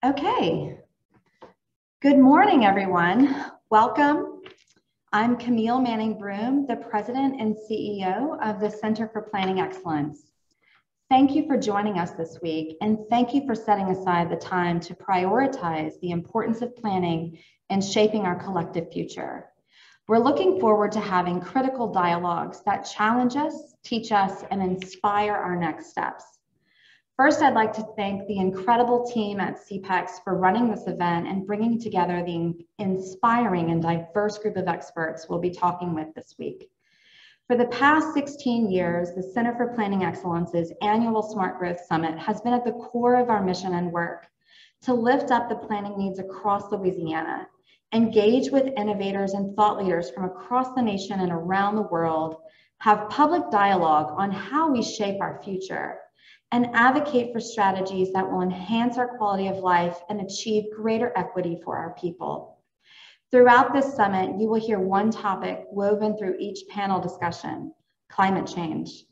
Okay, good morning, everyone. Welcome. I'm Camille Manning-Broome, the President and CEO of the Center for Planning Excellence. Thank you for joining us this week, and thank you for setting aside the time to prioritize the importance of planning and shaping our collective future. We're looking forward to having critical dialogues that challenge us, teach us, and inspire our next steps. First, I'd like to thank the incredible team at CPEX for running this event and bringing together the inspiring and diverse group of experts we'll be talking with this week. For the past 16 years, the Center for Planning Excellence's annual Smart Growth Summit has been at the core of our mission and work to lift up the planning needs across Louisiana, engage with innovators and thought leaders from across the nation and around the world, have public dialogue on how we shape our future, and advocate for strategies that will enhance our quality of life and achieve greater equity for our people. Throughout this summit, you will hear one topic woven through each panel discussion: climate change.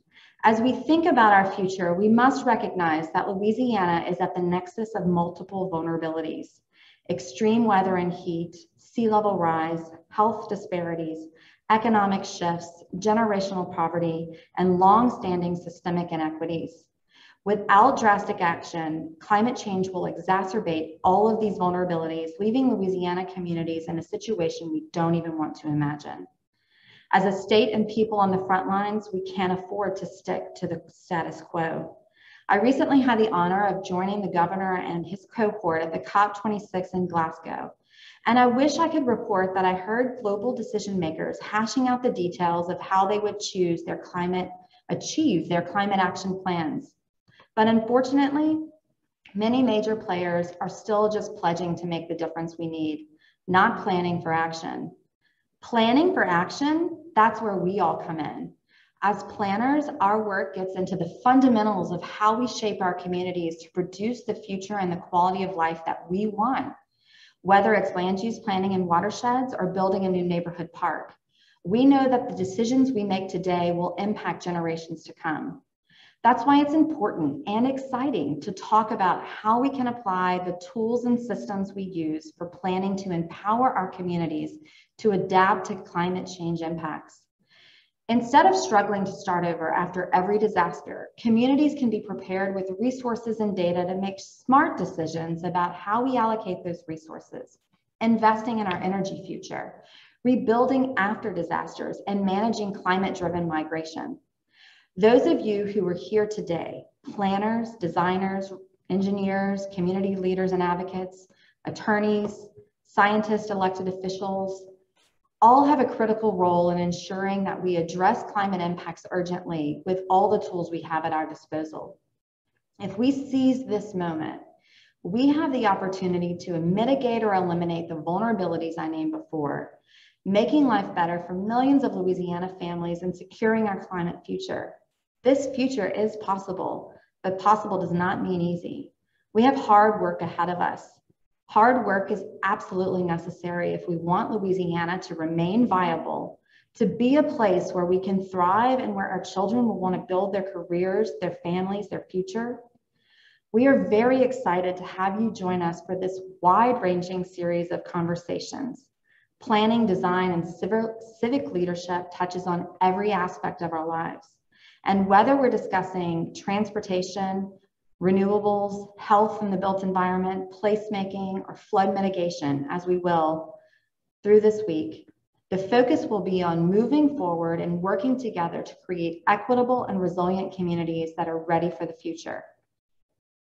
As we think about our future, we must recognize that Louisiana is at the nexus of multiple vulnerabilities: extreme weather and heat, sea level rise, health disparities, economic shifts, generational poverty, and long-standing systemic inequities. Without drastic action, climate change will exacerbate all of these vulnerabilities, leaving Louisiana communities in a situation we don't even want to imagine. As a state and people on the front lines, we can't afford to stick to the status quo. I recently had the honor of joining the governor and his cohort at the COP26 in Glasgow, and I wish I could report that I heard global decision makers hashing out the details of how they would achieve their climate action plans. But unfortunately, many major players are still just pledging to make the difference we need, not planning for action. Planning for action, that's where we all come in. As planners, our work gets into the fundamentals of how we shape our communities to produce the future and the quality of life that we want. Whether it's land use planning in watersheds or building a new neighborhood park, we know that the decisions we make today will impact generations to come. That's why it's important and exciting to talk about how we can apply the tools and systems we use for planning to empower our communities to adapt to climate change impacts. Instead of struggling to start over after every disaster, communities can be prepared with resources and data to make smart decisions about how we allocate those resources, investing in our energy future, rebuilding after disasters, and managing climate-driven migration. Those of you who are here today, planners, designers, engineers, community leaders and advocates, attorneys, scientists, elected officials, all have a critical role in ensuring that we address climate impacts urgently with all the tools we have at our disposal. If we seize this moment, we have the opportunity to mitigate or eliminate the vulnerabilities I named before, making life better for millions of Louisiana families and securing our climate future. This future is possible, but possible does not mean easy. We have hard work ahead of us. Hard work is absolutely necessary if we want Louisiana to remain viable, to be a place where we can thrive and where our children will want to build their careers, their families, their future. We are very excited to have you join us for this wide-ranging series of conversations. Planning, design, and civic leadership touches on every aspect of our lives. And whether we're discussing transportation, renewables, health in the built environment, placemaking, or flood mitigation, as we will through this week, the focus will be on moving forward and working together to create equitable and resilient communities that are ready for the future.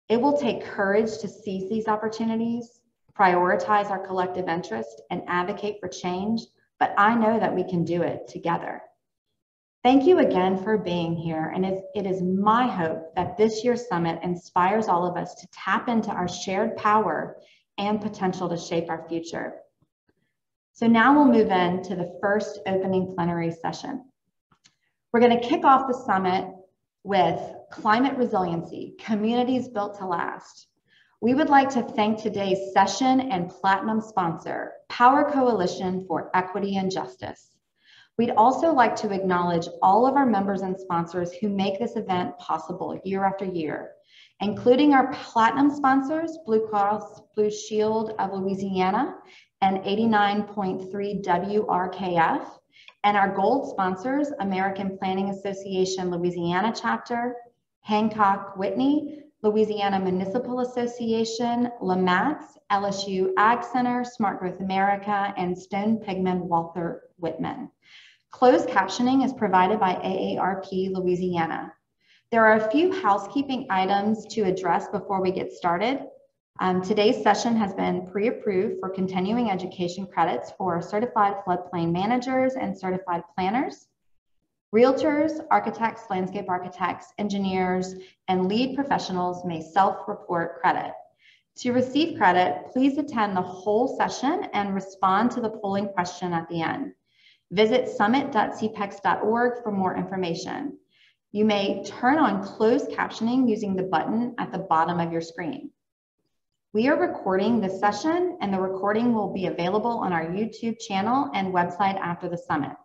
It will take courage to seize these opportunities, prioritize our collective interest, and advocate for change, but I know that we can do it together. Thank you again for being here, and it is my hope that this year's summit inspires all of us to tap into our shared power and potential to shape our future. So now we'll move into the first opening plenary session. We're going to kick off the summit with Climate Resiliency, Communities Built to Last. We would like to thank today's session and platinum sponsor, Power Coalition for Equity and Justice. We'd also like to acknowledge all of our members and sponsors who make this event possible year after year, including our platinum sponsors, Blue Cross Blue Shield of Louisiana and 89.3 WRKF, and our gold sponsors, American Planning Association Louisiana Chapter, Hancock Whitney, Louisiana Municipal Association, LaMatz, LSU Ag Center, Smart Growth America, and Stone Pigman Walther Whitman. Closed captioning is provided by AARP Louisiana. There are a few housekeeping items to address before we get started. Today's session has been pre-approved for continuing education credits for certified floodplain managers and certified planners. Realtors, architects, landscape architects, engineers, and lead professionals may self-report credit. To receive credit, please attend the whole session and respond to the polling question at the end. Visit summit.cpex.org for more information. You may turn on closed captioning using the button at the bottom of your screen. We are recording this session, and the recording will be available on our YouTube channel and website after the summit.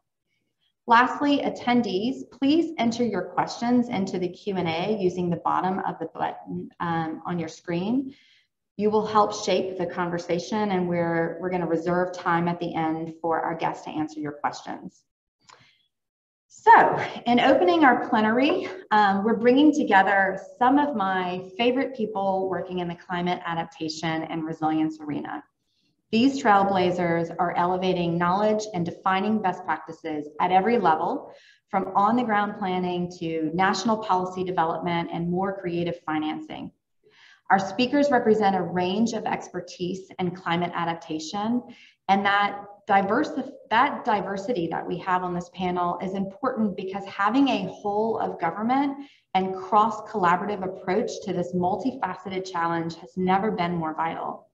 Lastly, attendees, please enter your questions into the Q&A using the bottom of the button on your screen. You will help shape the conversation, and we're going to reserve time at the end for our guests to answer your questions. So, in opening our plenary, we're bringing together some of my favorite people working in the climate adaptation and resilience arena. These trailblazers are elevating knowledge and defining best practices at every level, from on-the-ground planning to national policy development and more creative financing. Our speakers represent a range of expertise in climate adaptation, and that diversity that we have on this panel is important because having a whole of government and cross-collaborative approach to this multifaceted challenge has never been more vital.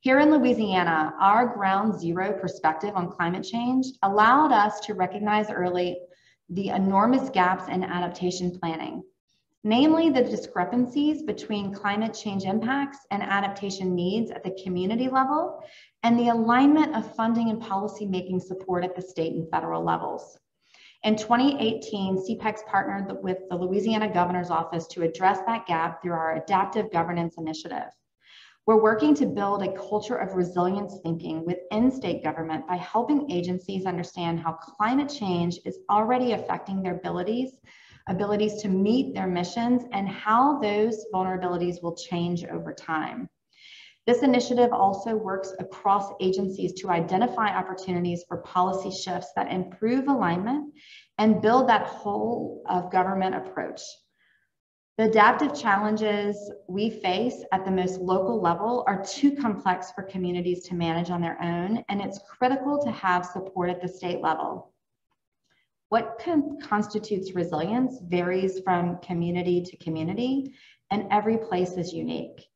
Here in Louisiana, our ground zero perspective on climate change allowed us to recognize early the enormous gaps in adaptation planning, namely the discrepancies between climate change impacts and adaptation needs at the community level, and the alignment of funding and policymaking support at the state and federal levels. In 2018, CPEX partnered with the Louisiana Governor's Office to address that gap through our Adaptive Governance Initiative. We're working to build a culture of resilience thinking within state government by helping agencies understand how climate change is already affecting their abilities to meet their missions and how those vulnerabilities will change over time. This initiative also works across agencies to identify opportunities for policy shifts that improve alignment and build that whole of government approach. The adaptive challenges we face at the most local level are too complex for communities to manage on their own, and it's critical to have support at the state level. What constitutes resilience varies from community to community, and every place is unique.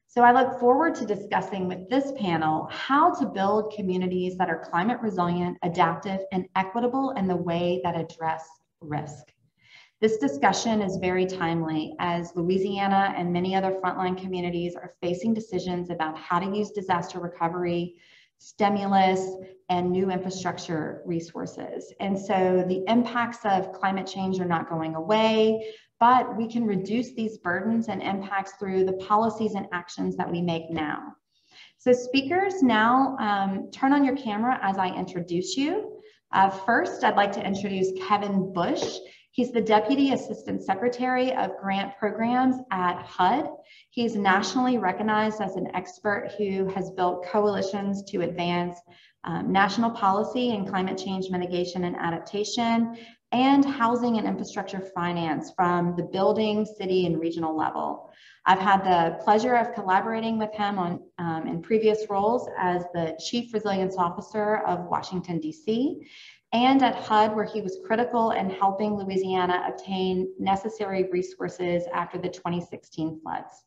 So I look forward to discussing with this panel how to build communities that are climate resilient, adaptive, and equitable in the way that address risk. This discussion is very timely as Louisiana and many other frontline communities are facing decisions about how to use disaster recovery, stimulus, and new infrastructure resources. And so the impacts of climate change are not going away, but we can reduce these burdens and impacts through the policies and actions that we make now. So speakers, now turn on your camera as I introduce you. First, I'd like to introduce Kevin Bush. He's the Deputy Assistant Secretary of Grant Programs at HUD. He's nationally recognized as an expert who has built coalitions to advance national policy in climate change mitigation and adaptation, and housing and infrastructure finance from the building, city, and regional level. I've had the pleasure of collaborating with him on in previous roles as the Chief Resilience Officer of Washington, D.C., and at HUD, where he was critical in helping Louisiana obtain necessary resources after the 2016 floods.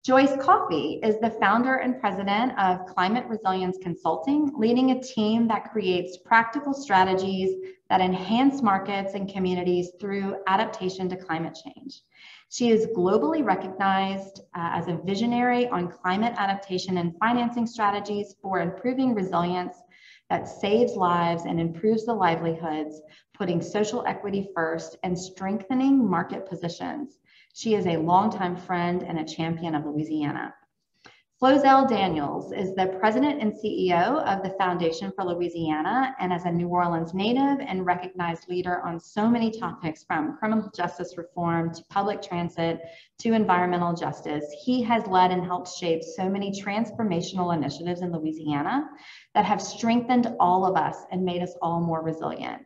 Joyce Coffey is the founder and president of Climate Resilience Consulting, leading a team that creates practical strategies that enhance markets and communities through adaptation to climate change. She is globally recognized as a visionary on climate adaptation and financing strategies for improving resilience that saves lives and improves the livelihoods, putting social equity first and strengthening market positions. She is a longtime friend and a champion of Louisiana. Flozell Daniels is the president and CEO of the Foundation for Louisiana, and as a New Orleans native and recognized leader on so many topics from criminal justice reform to public transit to environmental justice, he has led and helped shape so many transformational initiatives in Louisiana that have strengthened all of us and made us all more resilient.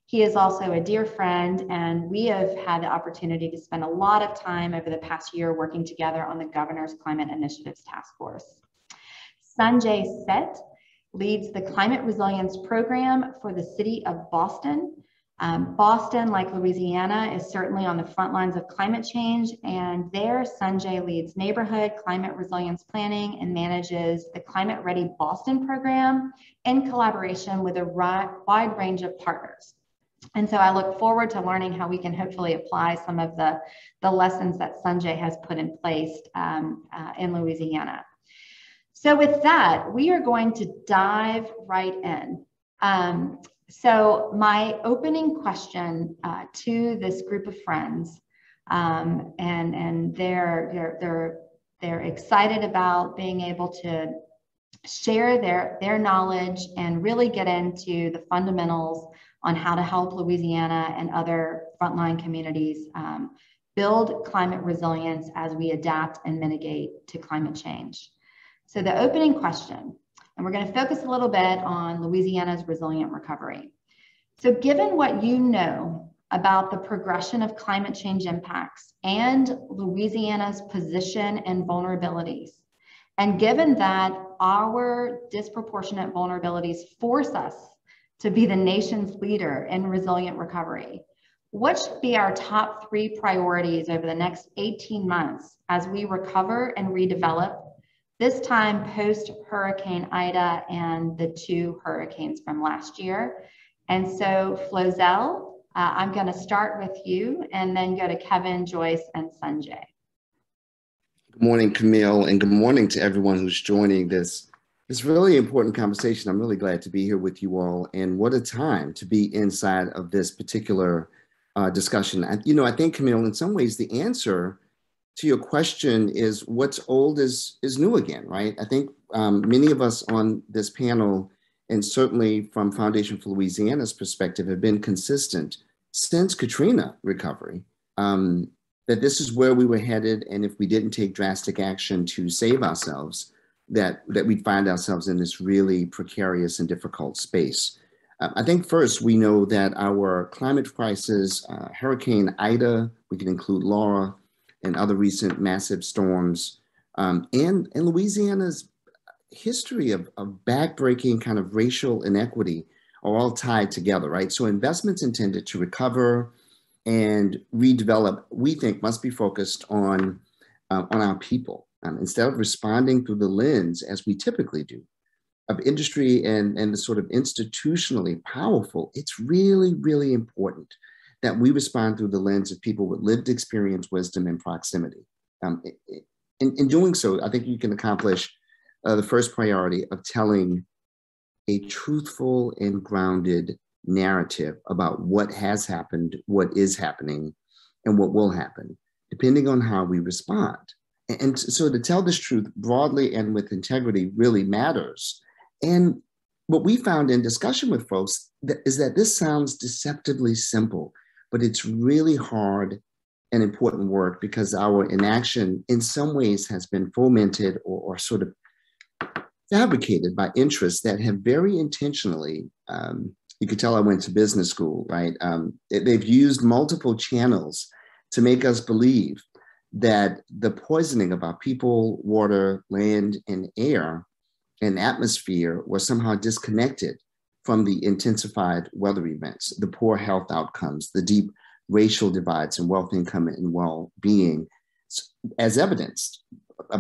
He is also a dear friend, and we have had the opportunity to spend a lot of time over the past year working together on the Governor's Climate Initiatives Task Force. Sanjay Seth leads the Climate Resilience Program for the city of Boston. Boston, like Louisiana, is certainly on the front lines of climate change, and there Sanjay leads neighborhood climate resilience planning and manages the Climate Ready Boston program in collaboration with a wide range of partners. And so I look forward to learning how we can hopefully apply some of the lessons that Sanjay has put in place in Louisiana. So with that, we are going to dive right in. So my opening question to this group of friends, and they're excited about being able to share their knowledge and really get into the fundamentals on how to help Louisiana and other frontline communities build climate resilience as we adapt and mitigate to climate change. So the opening question, and we're going to focus a little bit on Louisiana's resilient recovery. So given what you know about the progression of climate change impacts and Louisiana's position and vulnerabilities, and given that our disproportionate vulnerabilities force us to be the nation's leader in resilient recovery, what should be our top 3 priorities over the next 18 months as we recover and redevelop, this time post Hurricane Ida and the 2 hurricanes from last year? And so Flozell, I'm going to start with you and then go to Kevin, Joyce, and Sanjay. Good morning, Camille, and good morning to everyone who's joining this really important conversation. I'm really glad to be here with you all, and what a time to be inside of this particular discussion. I think, Camille, in some ways, the answer to your question is what's old is new again, right? I think many of us on this panel, and certainly from Foundation for Louisiana's perspective, have been consistent since Katrina recovery, that this is where we were headed, and if we didn't take drastic action to save ourselves, that we'd find ourselves in this really precarious and difficult space. I think first we know that our climate crisis, Hurricane Ida, we can include Laura and other recent massive storms, and Louisiana's history of backbreaking kind of racial inequity are all tied together, right? So investments intended to recover and redevelop, we think, must be focused on our people. Instead of responding through the lens, as we typically do, of industry and the sort of institutionally powerful, it's really, really important that we respond through the lens of people with lived experience, wisdom, and proximity. In doing so, I think you can accomplish the first priority of telling a truthful and grounded narrative about what has happened, what is happening, and what will happen, depending on how we respond. And so to tell this truth broadly and with integrity really matters. And what we found in discussion with folks is that this sounds deceptively simple, but it's really hard and important work because our inaction in some ways has been fomented or sort of fabricated by interests that have very intentionally, you could tell I went to business school, right? They've used multiple channels to make us believe that the poisoning of our people, water, land, and air and atmosphere was somehow disconnected from the intensified weather events, the poor health outcomes, the deep racial divides in wealth, income, and well-being, as evidenced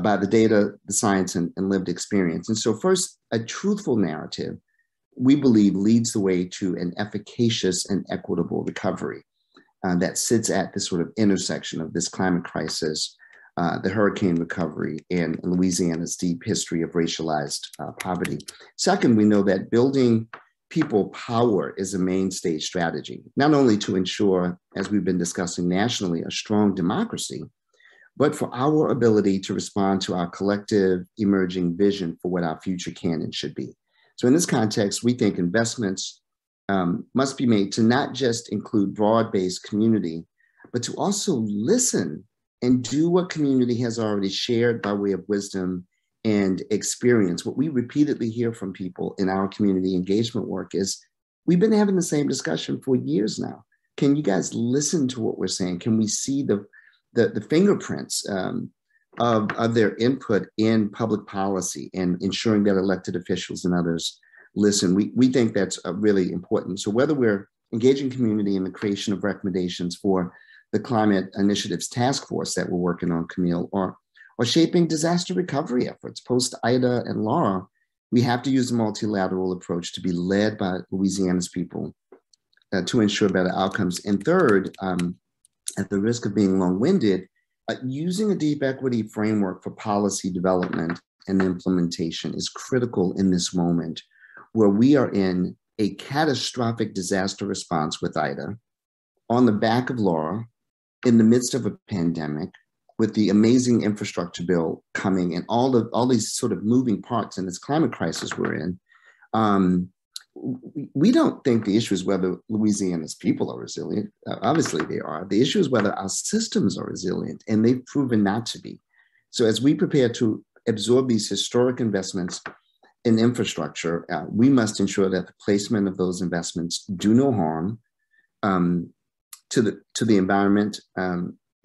by the data, the science, and lived experience. And so first, a truthful narrative, we believe, leads the way to an efficacious and equitable recovery that sits at this sort of intersection of this climate crisis, the hurricane recovery, and Louisiana's deep history of racialized poverty. Second, we know that building people power is a mainstay strategy, not only to ensure, as we've been discussing nationally, a strong democracy, but for our ability to respond to our collective emerging vision for what our future can and should be. So in this context, we think investments must be made to not just include broad-based community, but to also listen and do what community has already shared by way of wisdom and experience. What we repeatedly hear from people in our community engagement work is, we've been having the same discussion for years now. Can you guys listen to what we're saying? Can we see the fingerprints of their input in public policy and ensuring that elected officials and others listen? We think that's really important. So whether we're engaging community in the creation of recommendations for the Climate Initiatives Task Force that we're working on, Camille, or shaping disaster recovery efforts post Ida and Laura, we have to use a multilateral approach to be led by Louisiana's people to ensure better outcomes. And third, at the risk of being long-winded, using a deep equity framework for policy development and implementation is critical in this moment where we are in a catastrophic disaster response with Ida, on the back of Laura, in the midst of a pandemic, with the amazing infrastructure bill coming and all these sort of moving parts in this climate crisis we're in. We don't think the issue is whether Louisiana's people are resilient. Obviously they are. The issue is whether our systems are resilient, and they've proven not to be. So as we prepare to absorb these historic investments in infrastructure, we must ensure that the placement of those investments do no harm to the environment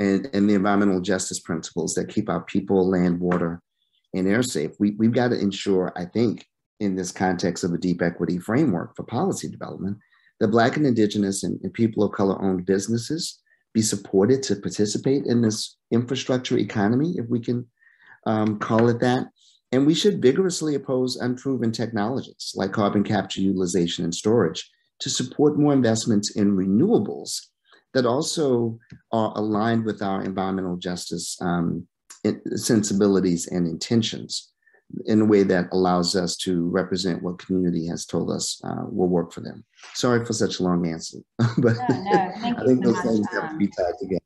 and the environmental justice principles that keep our people, land, water, and air safe. We've got to ensure, I think, in this context of a deep equity framework for policy development, that Black and Indigenous and people of color owned businesses be supported to participate in this infrastructure economy, if we can call it that. And we should vigorously oppose unproven technologies like carbon capture, utilization, and storage to support more investments in renewables that also are aligned with our environmental justice sensibilities and intentions, in a way that allows us to represent what community has told us will work for them. Sorry for such a long answer, but no, thank I you think so those much. things have to be tied together.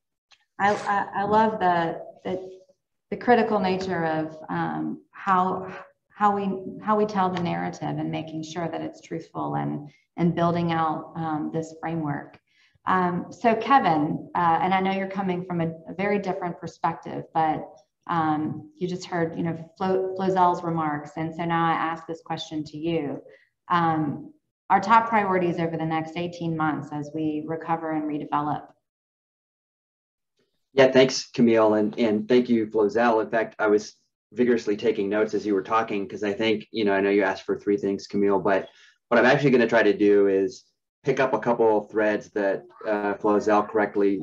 I love the critical nature of how we tell the narrative and making sure that it's truthful and building out this framework. So Kevin, and I know you're coming from a very different perspective, but you just heard, Flozel's remarks. And so now I ask this question to you. Our top priorities over the next 18 months as we recover and redevelop. Yeah, thanks, Camille. And thank you, Flozel. In fact, I was vigorously taking notes as you were talking, because I think, I know you asked for 3 things, Camille, but what I'm actually going to try to do is pick up a couple of threads that Flozel correctly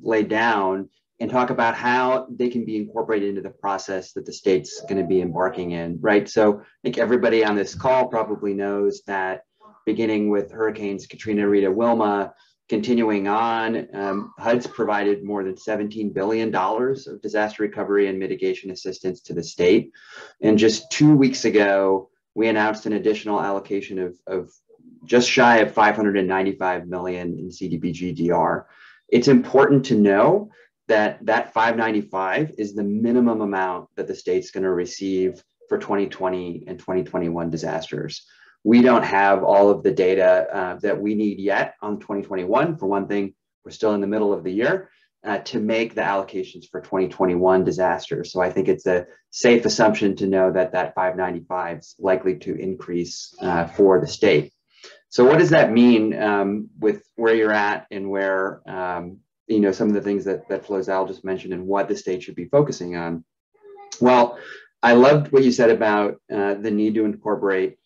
laid down and talk about how they can be incorporated into the process that the state's going to be embarking in, right? So I think everybody on this call probably knows that beginning with Hurricanes Katrina, Rita, Wilma, continuing on, HUD's provided more than $17 billion of disaster recovery and mitigation assistance to the state. And just 2 weeks ago, we announced an additional allocation of just shy of $595 million in CDBG DR. It's important to know that that 595 is the minimum amount that the state's going to receive for 2020 and 2021 disasters. We don't have all of the data that we need yet on 2021. For one thing, we're still in the middle of the year to make the allocations for 2021 disasters. So I think it's a safe assumption to know that that 595 is likely to increase for the state. So what does that mean with where you're at and where, some of the things that Flozel just mentioned and what the state should be focusing on? Well, I loved what you said about the need to incorporate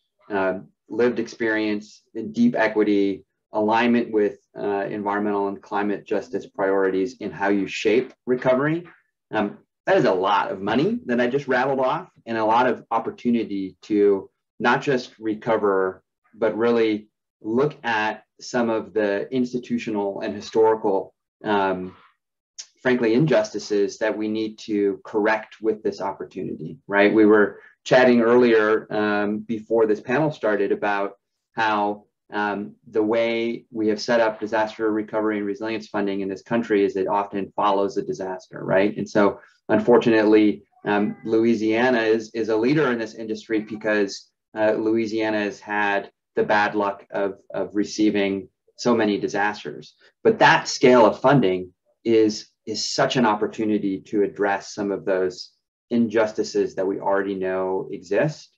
lived experience and deep equity, alignment with environmental and climate justice priorities in how you shape recovery. That is a lot of money that I just rattled off, and a lot of opportunity to not just recover, but really look at some of the institutional and historical, frankly, injustices that we need to correct with this opportunity, right? We were chatting earlier before this panel started about how the way we have set up disaster recovery and resilience funding in this country is it often follows a disaster, right? And so unfortunately, Louisiana is a leader in this industry because Louisiana has had the bad luck of receiving so many disasters. But that scale of funding is such an opportunity to address some of those injustices that we already know exist.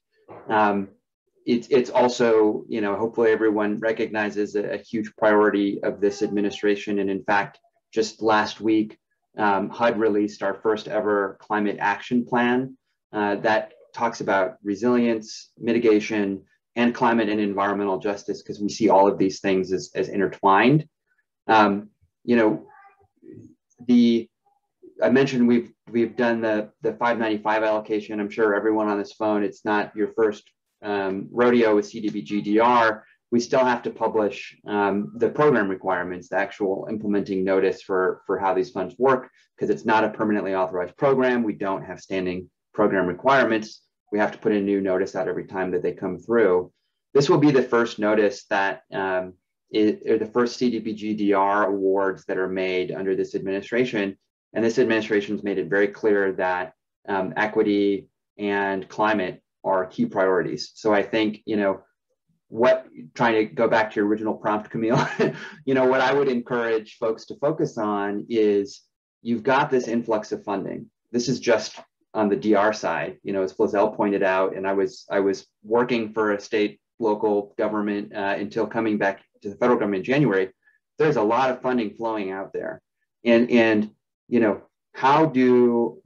It's also, hopefully everyone recognizes a huge priority of this administration. And in fact, just last week, HUD released our first ever climate action plan that talks about resilience, mitigation, and climate and environmental justice, because we see all of these things as intertwined. I mentioned we've done the 595 allocation. I'm sure everyone on this phone, it's not your first rodeo with CDBG DR. We still have to publish the program requirements, the actual implementing notice for how these funds work, because it's not a permanently authorized program. We don't have standing program requirements. We have to put a new notice out every time that they come through. This will be the first notice that the first CDBG DR awards that are made under this administration. And this administration has made it very clear that equity and climate are key priorities. So I think, trying to go back to your original prompt, Camille, what I would encourage folks to focus on is you've got this influx of funding. This is just on the DR side, as Flozell pointed out, and I was working for a state local government until coming back to the federal government in January. There's a lot of funding flowing out there. And how do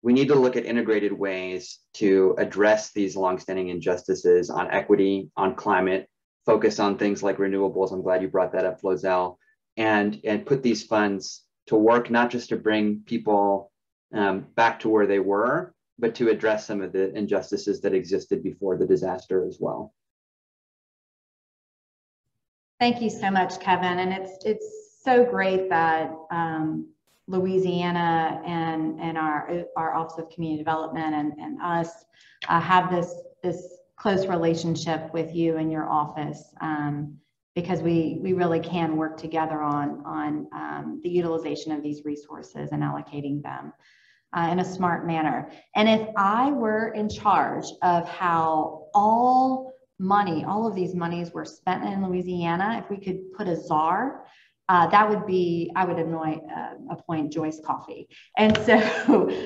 we need to look at integrated ways to address these longstanding injustices on equity, on climate, focus on things like renewables. I'm glad you brought that up, Flozell, and put these funds to work, not just to bring people back to where they were, but to address some of the injustices that existed before the disaster as well. Thank you so much, Kevin. And it's so great that Louisiana and our Office of Community Development and us have this close relationship with you and your office, because we really can work together on the utilization of these resources and allocating them in a smart manner. And if I were in charge of how all of these monies were spent in Louisiana, if we could put a czar, that would be, I would appoint Joyce Coffey. And so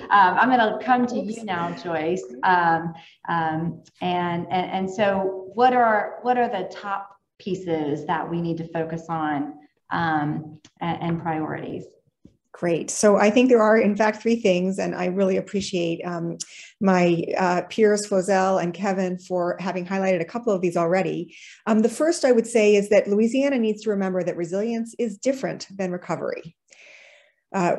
I'm going to come to you now, Joyce. And so what are the top pieces that we need to focus on and priorities? Great. So I think there are, in fact, three things, and I really appreciate my peers, Flozell and Kevin, for having highlighted a couple of these already. The first I would say is that Louisiana needs to remember that resilience is different than recovery.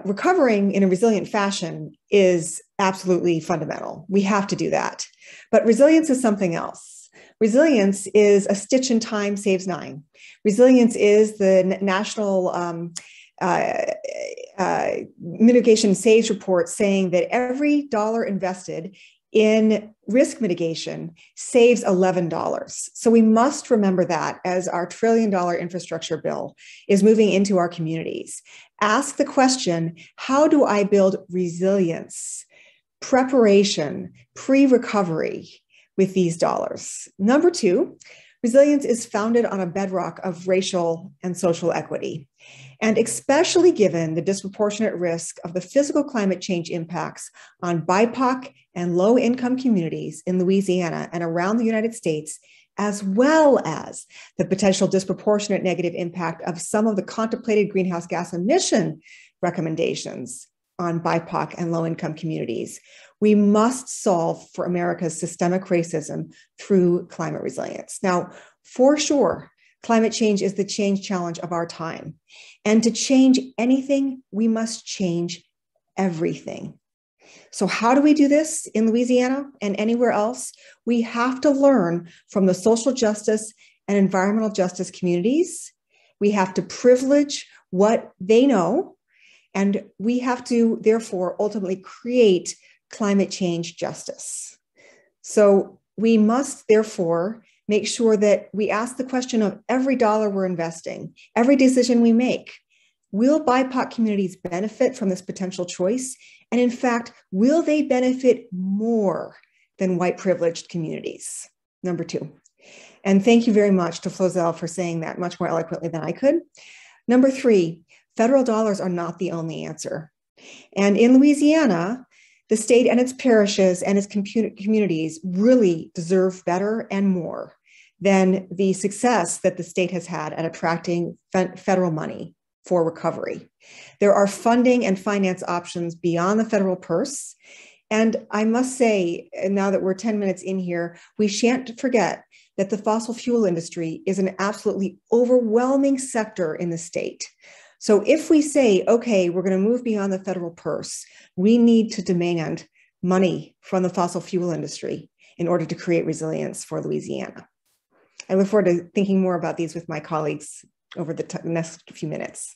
Recovering in a resilient fashion is absolutely fundamental. We have to do that. But resilience is something else. Resilience is a stitch in time saves nine. Resilience is the national mitigation saves report saying that every dollar invested in risk mitigation saves $11. So we must remember that as our $1 trillion infrastructure bill is moving into our communities. Ask the question, how do I build resilience, preparation, pre-recovery with these dollars? Number two, resilience is founded on a bedrock of racial and social equity. And especially given the disproportionate risk of the physical climate change impacts on BIPOC and low-income communities in Louisiana and around the United States, as well as the potential disproportionate negative impact of some of the contemplated greenhouse gas emission recommendations on BIPOC and low-income communities, we must solve for America's systemic racism through climate resilience. Now, for sure, climate change is the change challenge of our time. And to change anything, we must change everything. So how do we do this in Louisiana and anywhere else? We have to learn from the social justice and environmental justice communities. We have to privilege what they know, and we have to, therefore, ultimately create climate change justice. So we must therefore make sure that we ask the question of every dollar we're investing, every decision we make. Will BIPOC communities benefit from this potential choice? And in fact, will they benefit more than white privileged communities? Number two. And thank you very much to Flozell for saying that much more eloquently than I could. Number three, federal dollars are not the only answer. And in Louisiana, the state and its parishes and its communities really deserve better and more than the success that the state has had at attracting federal money for recovery. There are funding and finance options beyond the federal purse. And I must say, now that we're 10 minutes in here, we shan't forget that the fossil fuel industry is an absolutely overwhelming sector in the state. So if we say, okay, we're going to move beyond the federal purse, we need to demand money from the fossil fuel industry in order to create resilience for Louisiana. I look forward to thinking more about these with my colleagues over the next few minutes.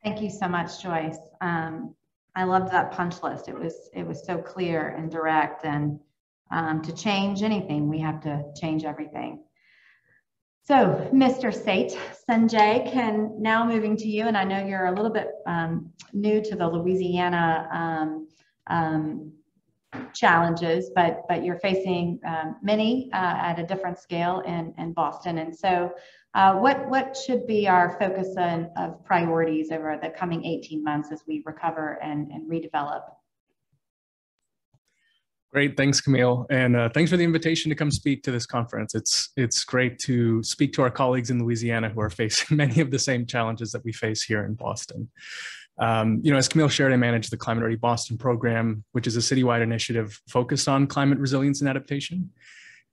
Thank you so much, Joyce. I loved that punch list. It was so clear and direct, and to change anything, we have to change everything. So, Mr. Sate, Sanjay, now moving to you, and I know you're a little bit new to the Louisiana challenges, but you're facing many at a different scale in Boston. And so what should be our focus of priorities over the coming 18 months as we recover and redevelop? Great, thanks, Camille, and thanks for the invitation to come speak to this conference. It's great to speak to our colleagues in Louisiana who are facing many of the same challenges that we face here in Boston. As Camille shared, I manage the Climate Ready Boston program, which is a citywide initiative focused on climate resilience and adaptation.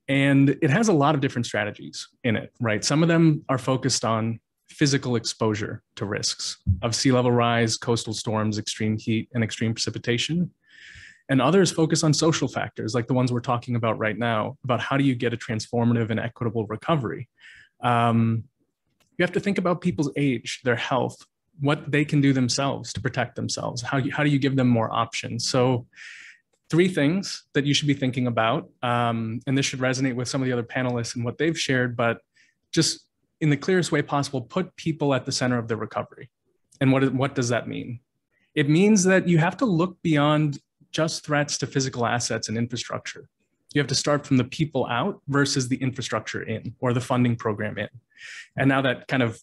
And it has a lot of different strategies in it, right? Some of them are focused on physical exposure to risks of sea level rise, coastal storms, extreme heat, and extreme precipitation. And others focus on social factors, like the ones we're talking about right now, about how do you get a transformative and equitable recovery. You have to think about people's age, their health, what they can do themselves to protect themselves. How do you give them more options? So 3 things that you should be thinking about, and this should resonate with some of the other panelists and what they've shared, but just in the clearest way possible, put people at the center of the recovery. And what does that mean? It means that you have to look beyond just threats to physical assets and infrastructure. You have to start from the people out versus the infrastructure in, or the funding program in. And now that kind of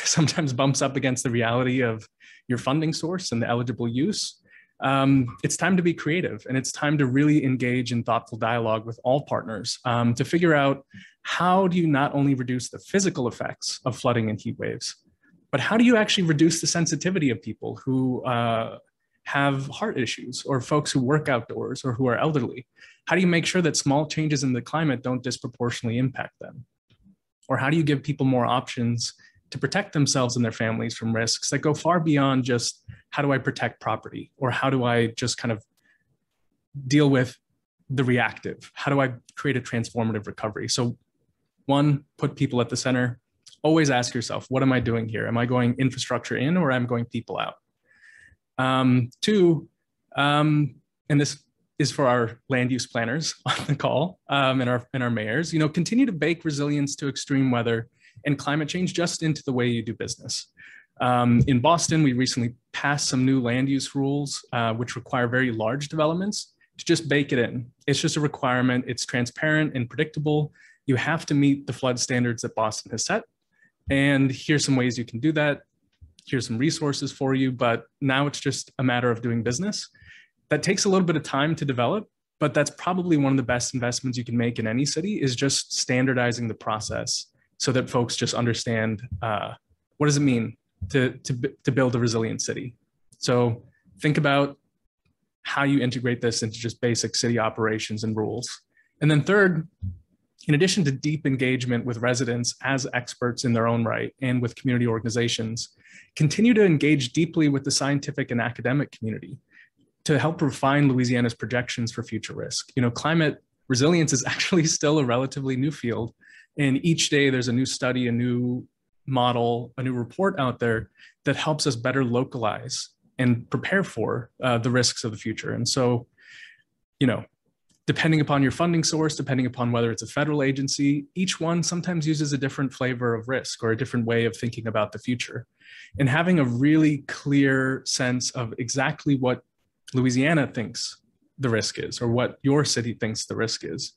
sometimes bumps up against the reality of your funding source and the eligible use. It's time to be creative, and it's time to really engage in thoughtful dialogue with all partners to figure out how do you not only reduce the physical effects of flooding and heat waves, but how do you actually reduce the sensitivity of people who have heart issues, or folks who work outdoors, or who are elderly? How do you make sure that small changes in the climate don't disproportionately impact them? Or how do you give people more options to protect themselves and their families from risks that go far beyond just how do I protect property, or how do I just kind of deal with the reactive? How do I create a transformative recovery? So 1, put people at the center. Always ask yourself, what am I doing here? Am I going infrastructure in, or am I going people out? 2, and this is for our land use planners on the call and our mayors, continue to bake resilience to extreme weather and climate change just into the way you do business. In Boston, we recently passed some new land use rules, which require very large developments to just bake it in. It's just a requirement. It's transparent and predictable. You have to meet the flood standards that Boston has set. And here's some ways you can do that. Here's some resources for you, but now it's just a matter of doing business. That takes a little bit of time to develop, but that's probably one of the best investments you can make in any city, is just standardizing the process so that folks just understand what does it mean to build a resilient city. So think about how you integrate this into just basic city operations and rules. And then 3rd, in addition to deep engagement with residents as experts in their own right and with community organizations, continue to engage deeply with the scientific and academic community to help refine Louisiana's projections for future risk. Climate resilience is actually still a relatively new field, and each day there's a new study, a new model, a new report out there that helps us better localize and prepare for the risks of the future. And so, depending upon your funding source, depending upon whether it's a federal agency, each one sometimes uses a different flavor of risk or a different way of thinking about the future. And having a really clear sense of exactly what Louisiana thinks the risk is, or what your city thinks the risk is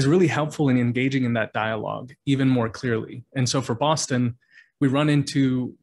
really helpful in engaging in that dialogue even more clearly. And so for Boston, we run into,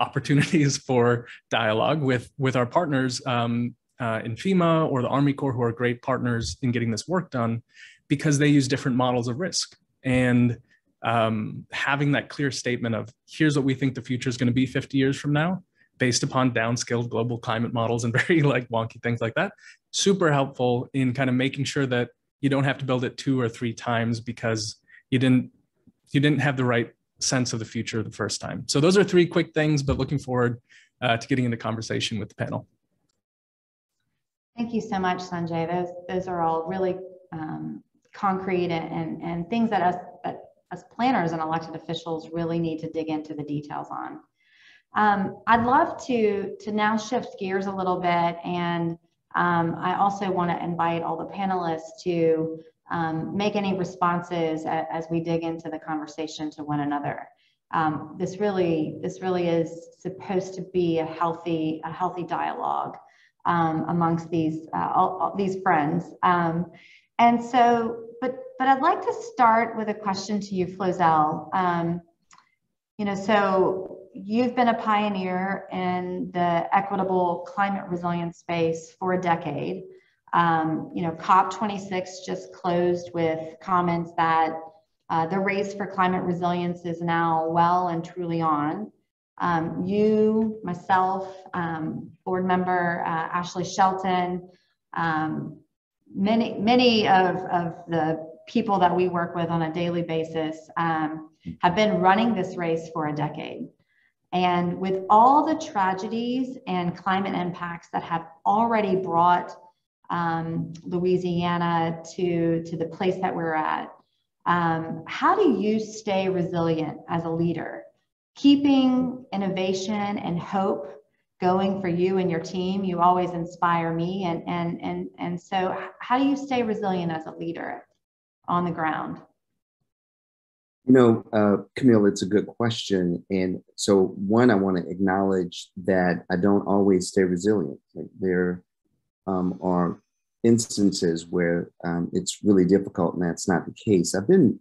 opportunities for dialogue with our partners in FEMA or the Army Corps, who are great partners in getting this work done, because they use different models of risk. And having that clear statement of, here's what we think the future is going to be 50 years from now, based upon downscaled global climate models and very wonky things like that, super helpful in kind of making sure that you don't have to build it 2 or 3 times because you didn't have the right sense of the future the first time. So those are 3 quick things, but looking forward to getting into conversation with the panel. Thank you so much, Sanjay. Those are all really concrete and things that us planners and elected officials really need to dig into the details on. I'd love to now shift gears a little bit, and I also want to invite all the panelists to make any responses as we dig into the conversation to one another. This really is supposed to be a healthy dialogue amongst these friends. And so, but I'd like to start with a question to you, Flozell. So you've been a pioneer in the equitable climate resilience space for a decade. COP26 just closed with comments that the race for climate resilience is now well and truly on. You, myself, board member Ashley Shelton, many of the people that we work with on a daily basis have been running this race for a decade. And with all the tragedies and climate impacts that have already brought Louisiana to the place that we're at, how do you stay resilient as a leader, keeping innovation and hope going for you and your team? You always inspire me, and so how do you stay resilient as a leader on the ground? Camille, it's a good question. And so one, I want to acknowledge that I don't always stay resilient. There are instances where it's really difficult, and that's not the case. I've been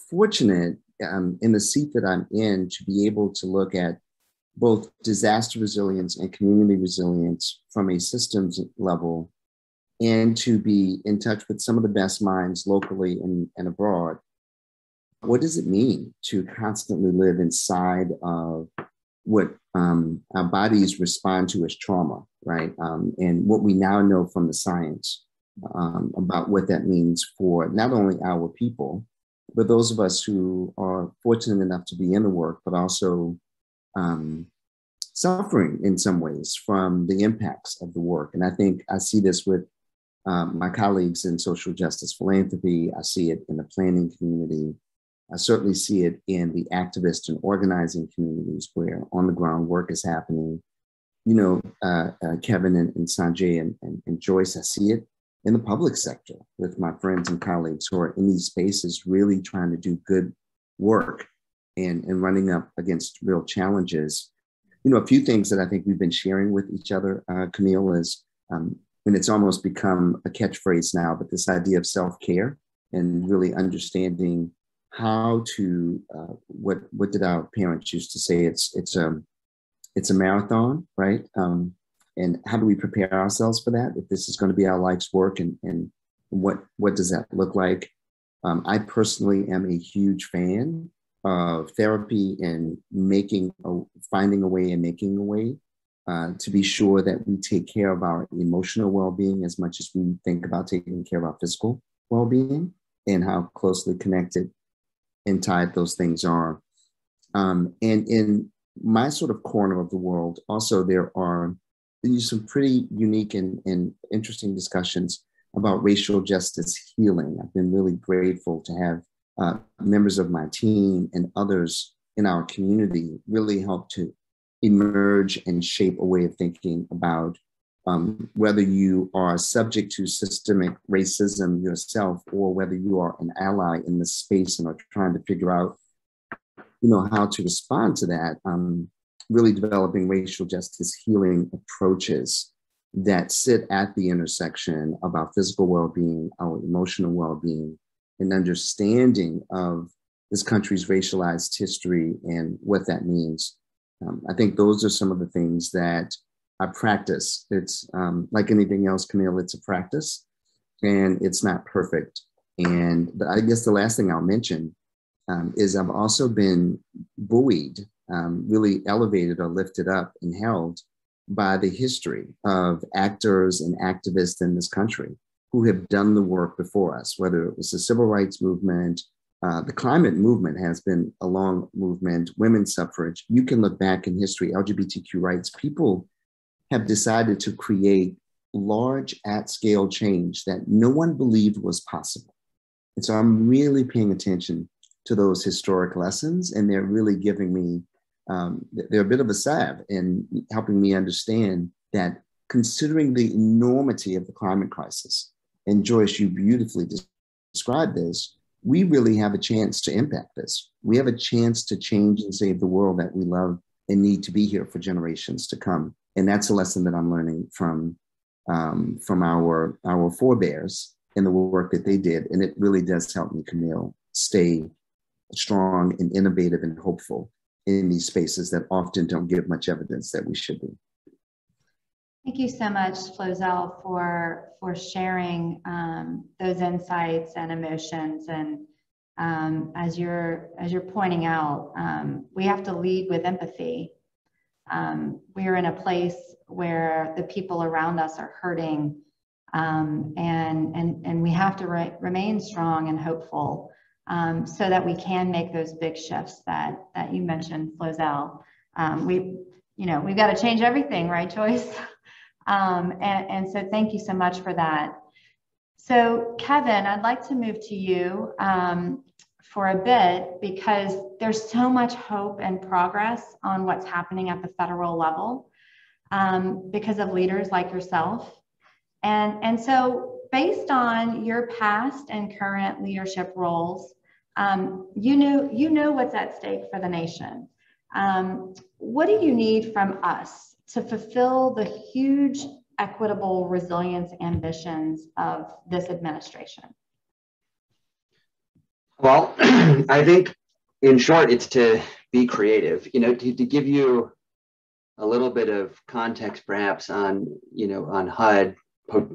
fortunate in the seat that I'm in to be able to look at both disaster resilience and community resilience from a systems level, and to be in touch with some of the best minds locally and abroad. What does it mean to constantly live inside of what our bodies respond to as trauma, right? And what we now know from the science about what that means for not only our people, but those of us who are fortunate enough to be in the work, but also suffering in some ways from the impacts of the work. And I think I see this with my colleagues in social justice philanthropy. I see it in the planning community. I certainly see it in the activist and organizing communities where on the ground work is happening. Kevin and Sanjay and Joyce, I see it in the public sector with my friends and colleagues who are in these spaces really trying to do good work and running up against real challenges. A few things that I think we've been sharing with each other, Camille, is, and it's almost become a catchphrase now, but this idea of self-care and really understanding how to, what did our parents used to say? It's a marathon, right? And how do we prepare ourselves for that? If this is going to be our life's work, and what does that look like? I personally am a huge fan of therapy and finding a way and making a way to be sure that we take care of our emotional well-being as much as we think about taking care of our physical well-being, and how closely connected and tied those things are. And in my sort of corner of the world, also there are some pretty unique and interesting discussions about racial justice healing. I've been really grateful to have members of my team and others in our community really help to emerge and shape a way of thinking about whether you are subject to systemic racism yourself, or whether you are an ally in this space and are trying to figure out, how to respond to that, really developing racial justice healing approaches that sit at the intersection of our physical well-being, our emotional well-being, and understanding of this country's racialized history and what that means. I think those are some of the things that I practice. It's like anything else, Camille, it's a practice and it's not perfect. But I guess the last thing I'll mention is I've also been buoyed, really elevated or lifted up and held by the history of actors and activists in this country who have done the work before us, whether it was the civil rights movement, the climate movement has been a long movement, women's suffrage. You can look back in history, LGBTQ rights, people have decided to create large at-scale change that no one believed was possible. And so I'm really paying attention to those historic lessons, and they're really giving me, they're a bit of a salve in helping me understand that considering the enormity of the climate crisis, and Joyce, you beautifully described this, we really have a chance to impact this. We have a chance to change and save the world that we love and need to be here for generations to come. And that's a lesson that I'm learning from our forebears and the work that they did. And it really does help me, Camille, stay strong and innovative and hopeful in these spaces that often don't give much evidence that we should be. Thank you so much, Flozell, for sharing those insights and emotions. And as you're pointing out, we have to lead with empathy. We are in a place where the people around us are hurting, and we have to remain strong and hopeful, so that we can make those big shifts that you mentioned, Flozell. We've got to change everything, right, Joyce? And so thank you so much for that. So Kevin, I'd like to move to you for a bit, because there's so much hope and progress on what's happening at the federal level because of leaders like yourself. And so based on your past and current leadership roles, you know what's at stake for the nation. What do you need from us to fulfill the huge equitable resilience ambitions of this administration? Well, I think in short, it's to be creative, to give you a little bit of context, perhaps on HUD,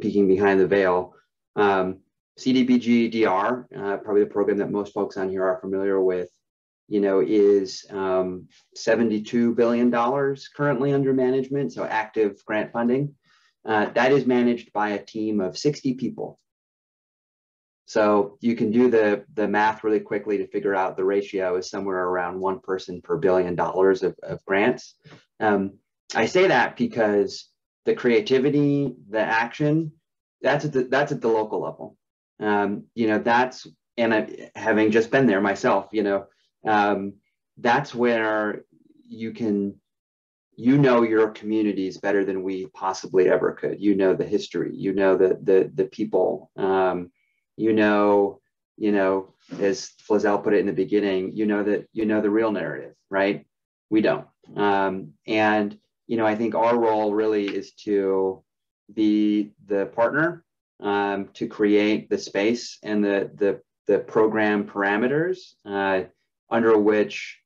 peeking behind the veil. CDBG DR, probably the program that most folks on here are familiar with, is $72 billion currently under management, so active grant funding. That is managed by a team of 60 people. So you can do the math really quickly to figure out the ratio is somewhere around one person per $1 billion of grants. I say that because the creativity, the action, that's at the local level. Having just been there myself, that's where your communities better than we possibly ever could. The history, the people, as Flozell put it in the beginning, the real narrative, right? We don't. I think our role really is to be the partner, to create the space and the program parameters under which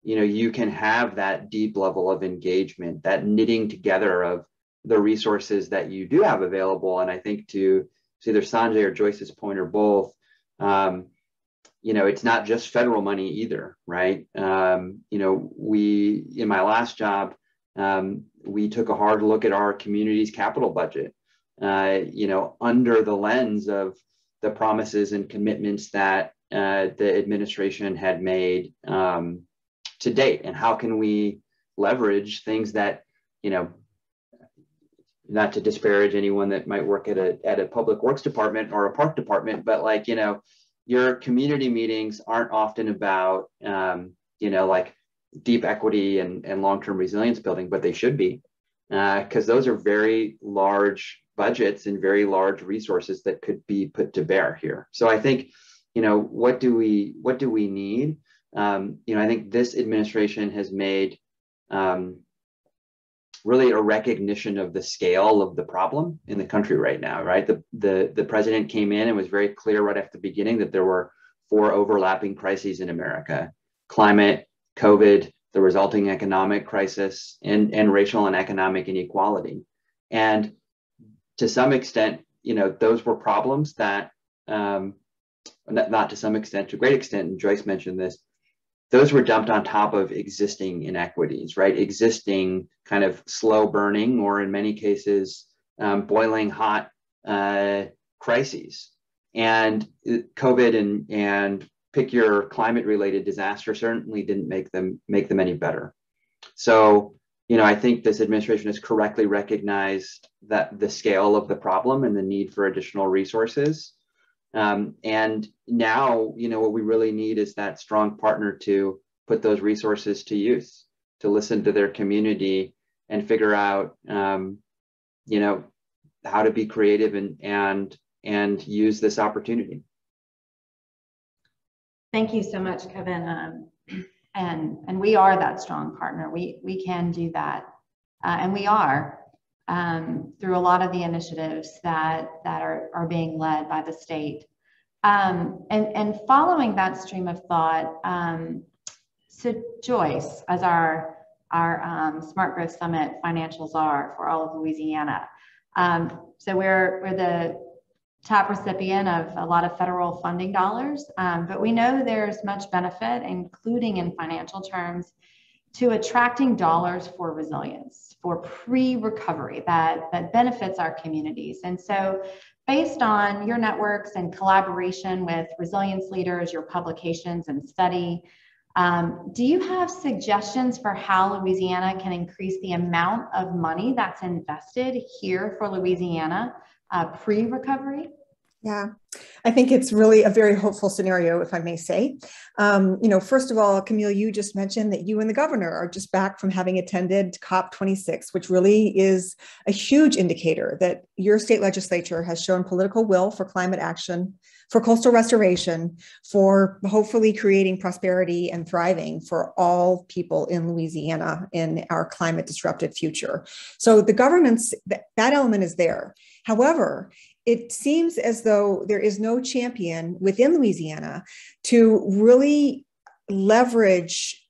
you can have that deep level of engagement, that knitting together of the resources that you do have available. And I think to either Sanjay or Joyce's point or both, it's not just federal money either, right? We, in my last job, we took a hard look at our community's capital budget, under the lens of the promises and commitments that the administration had made to date, and how can we leverage things that, not to disparage anyone that might work at a public works department or a park department, but your community meetings aren't often about, deep equity and long-term resilience building, but they should be. because those are very large budgets and very large resources that could be put to bear here. So I think, what do we need? I think this administration has made really a recognition of the scale of the problem in the country right now, right? The president came in and was very clear right at the beginning that there were 4 overlapping crises in America: climate, COVID, the resulting economic crisis, and racial and economic inequality. And to some extent, those were problems that, not to some extent, to a great extent, and Joyce mentioned this, those were dumped on top of existing inequities, right? Existing kind of slow burning, or in many cases, boiling hot crises. And COVID and pick your climate related disaster certainly didn't make them any better. So, I think this administration has correctly recognized that the scale of the problem and the need for additional resources. And now, what we really need is that strong partner to put those resources to use, to listen to their community and figure out, how to be creative and use this opportunity. Thank you so much, Kevin. And we are that strong partner. We can do that, and we are through a lot of the initiatives that are being led by the state. And following that stream of thought, so Joyce, as our Smart Growth Summit financials are for all of Louisiana. So we're the top recipient of a lot of federal funding dollars, but we know there's much benefit, including in financial terms, to attracting dollars for resilience, for pre-recovery that benefits our communities. And so based on your networks and collaboration with resilience leaders, your publications and study, do you have suggestions for how Louisiana can increase the amount of money that's invested here for Louisiana pre-recovery? Yeah, I think it's really a very hopeful scenario, if I may say. First of all, Camille, you just mentioned that you and the governor are just back from having attended COP26, which really is a huge indicator that your state legislature has shown political will for climate action, for coastal restoration, for hopefully creating prosperity and thriving for all people in Louisiana in our climate disrupted future. So the governance, that element is there. However, it seems as though there is no champion within Louisiana to really leverage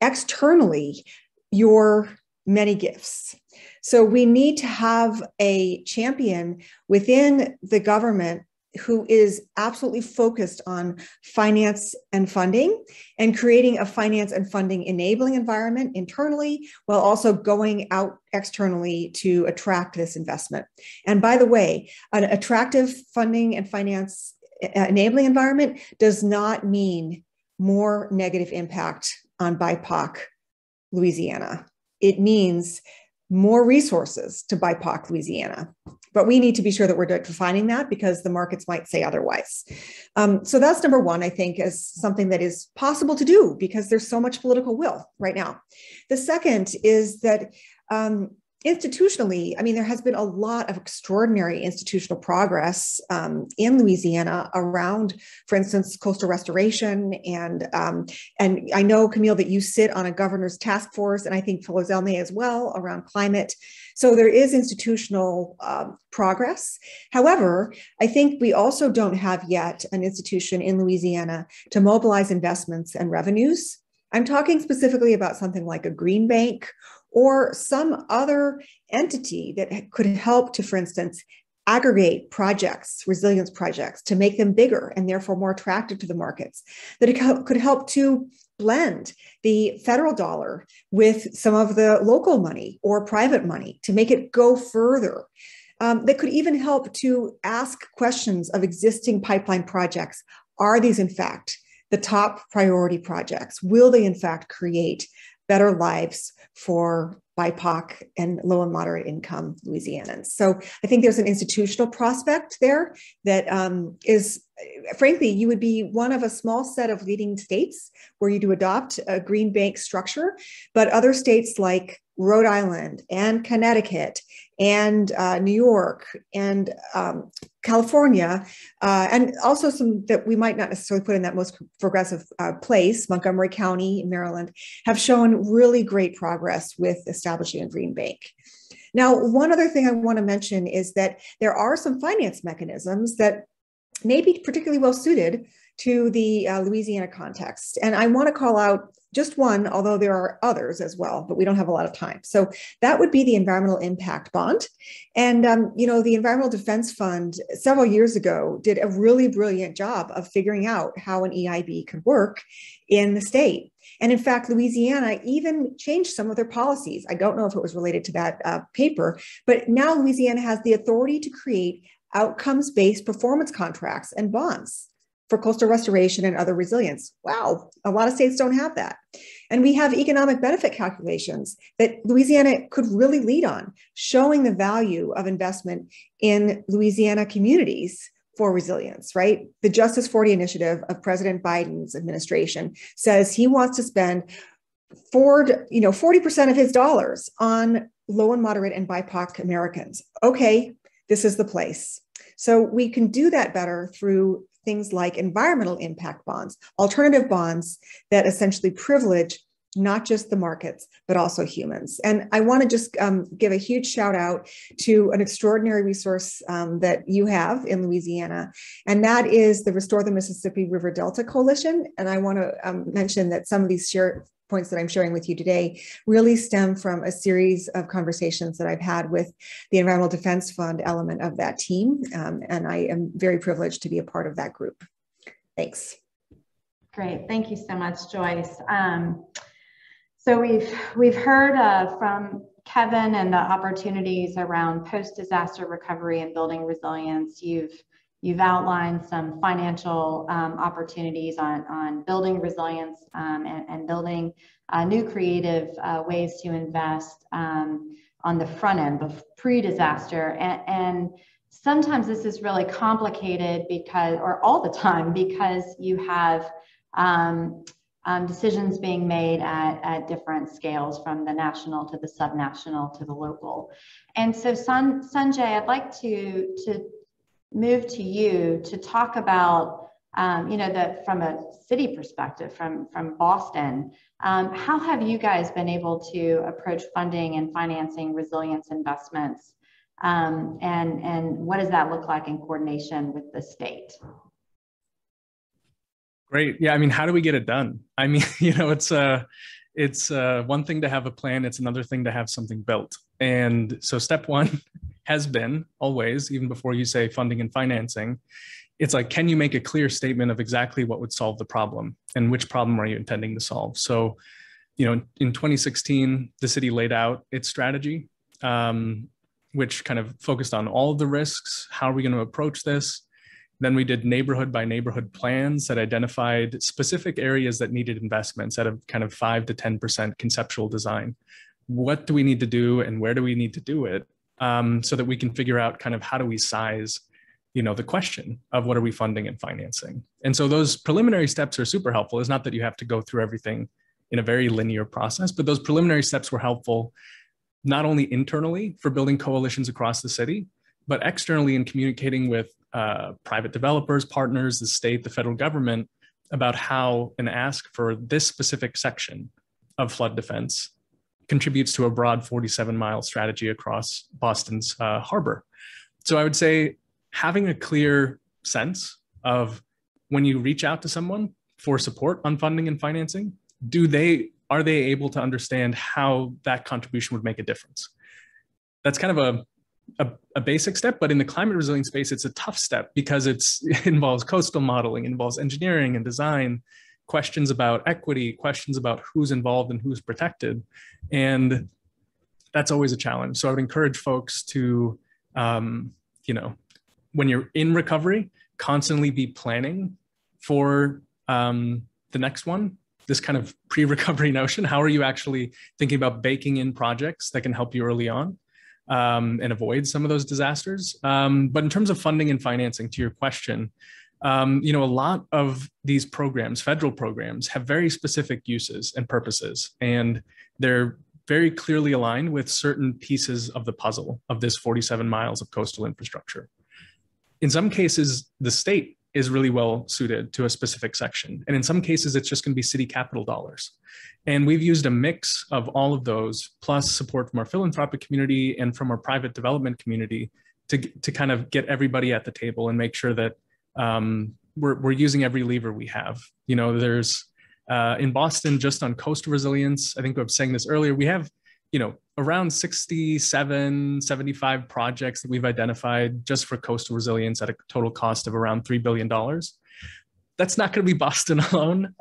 externally your many gifts. So we need to have a champion within the government who is absolutely focused on finance and funding and creating a finance and funding enabling environment internally, while also going out externally to attract this investment. And by the way, an attractive funding and finance enabling environment does not mean more negative impact on BIPOC Louisiana. It means more resources to BIPOC Louisiana. But we need to be sure that we're defining that, because the markets might say otherwise. So that's number one, I think, as something that is possible to do because there's so much political will right now. The second is that institutionally, there has been a lot of extraordinary institutional progress in Louisiana around, for instance, coastal restoration. And I know, Camille, that you sit on a governor's task force, and I think Flozell may as well, around climate. So there is institutional progress. However, I think we also don't have yet an institution in Louisiana to mobilize investments and revenues. I'm talking specifically about something like a green bank or some other entity that could help to, for instance, aggregate projects, resilience projects, to make them bigger and therefore more attractive to the markets, that it could help to blend the federal dollar with some of the local money or private money to make it go further. That could even help to ask questions of existing pipeline projects. Are these, in fact, the top priority projects? Will they, in fact, create better lives for BIPOC and low and moderate income Louisianans? So I think there's an institutional prospect there that is, frankly, you would be one of a small set of leading states where you do adopt a green bank structure, but other states like Rhode Island and Connecticut and New York and California, and also some that we might not necessarily put in that most progressive place, Montgomery County in Maryland, have shown really great progress with establishing a green bank. Now, one other thing I want to mention is that there are some finance mechanisms that may be particularly well suited to the Louisiana context. And I want to call out just one, although there are others as well, but we don't have a lot of time. So that would be the Environmental Impact Bond. And, the Environmental Defense Fund several years ago did a really brilliant job of figuring out how an EIB could work in the state. And in fact, Louisiana even changed some of their policies. I don't know if it was related to that paper, but now Louisiana has the authority to create outcomes-based performance contracts and bonds for coastal restoration and other resilience. Wow, a lot of states don't have that. And we have economic benefit calculations that Louisiana could really lead on, showing the value of investment in Louisiana communities for resilience, right? The Justice 40 initiative of President Biden's administration says he wants to spend 40% of his dollars on low and moderate and BIPOC Americans. Okay, this is the place. So we can do that better through things like environmental impact bonds, alternative bonds that essentially privilege not just the markets, but also humans. And I want to just give a huge shout out to an extraordinary resource that you have in Louisiana, and that is the Restore the Mississippi River Delta Coalition. And I want to mention that some of these points that I'm sharing with you today really stem from a series of conversations that I've had with the Environmental Defense Fund element of that team. And I am very privileged to be a part of that group. Thanks. Great, thank you so much, Joyce. So we've heard from Kevin and the opportunities around post-disaster recovery and building resilience. You've outlined some financial opportunities on building resilience and building new creative ways to invest on the front end of pre-disaster. And sometimes this is really complicated or all the time, because you have decisions being made at different scales, from the national to the subnational to the local. And so Sanjay, I'd like to move to you to talk about, from a city perspective, from Boston, how have you guys been able to approach funding and financing resilience investments? And what does that look like in coordination with the state? Great. Yeah. I mean, how do we get it done? I mean, it's one thing to have a plan. It's another thing to have something built. And so step one has been always, even before you say funding and financing, it's like, can you make a clear statement of exactly what would solve the problem and which problem are you intending to solve? So, in 2016, the city laid out its strategy, which kind of focused on all of the risks. How are we going to approach this? Then we did neighborhood by neighborhood plans that identified specific areas that needed investments at a kind of 5 to 10% conceptual design. What do we need to do and where do we need to do it? So that we can figure out kind of how do we size, the question of what are we funding and financing. And so those preliminary steps are super helpful. It's not that you have to go through everything in a very linear process, but those preliminary steps were helpful, not only internally for building coalitions across the city, but externally in communicating with private developers, partners, the state, the federal government, about how an ask for this specific section of flood defense contributes to a broad 47-mile strategy across Boston's harbor. So I would say having a clear sense of when you reach out to someone for support on funding and financing, are they able to understand how that contribution would make a difference? That's kind of a basic step, but in the climate resilience space, it's a tough step because it involves coastal modeling, involves engineering and design, questions about equity, questions about who's involved and who's protected. And that's always a challenge. So I would encourage folks to, when you're in recovery, constantly be planning for the next one, this kind of pre-recovery notion. How are you actually thinking about baking in projects that can help you early on and avoid some of those disasters? But in terms of funding and financing, to your question, a lot of these programs, federal programs, have very specific uses and purposes, and they're very clearly aligned with certain pieces of the puzzle of this 47 miles of coastal infrastructure. In some cases, the state is really well suited to a specific section. And in some cases, it's just going to be city capital dollars. And we've used a mix of all of those, plus support from our philanthropic community and from our private development community to kind of get everybody at the table and make sure that we're using every lever we have. You know, there's in Boston, just on coastal resilience, I think I was saying this earlier, we have, you know, around 67, 75 projects that we've identified just for coastal resilience at a total cost of around $3 billion. That's not going to be Boston alone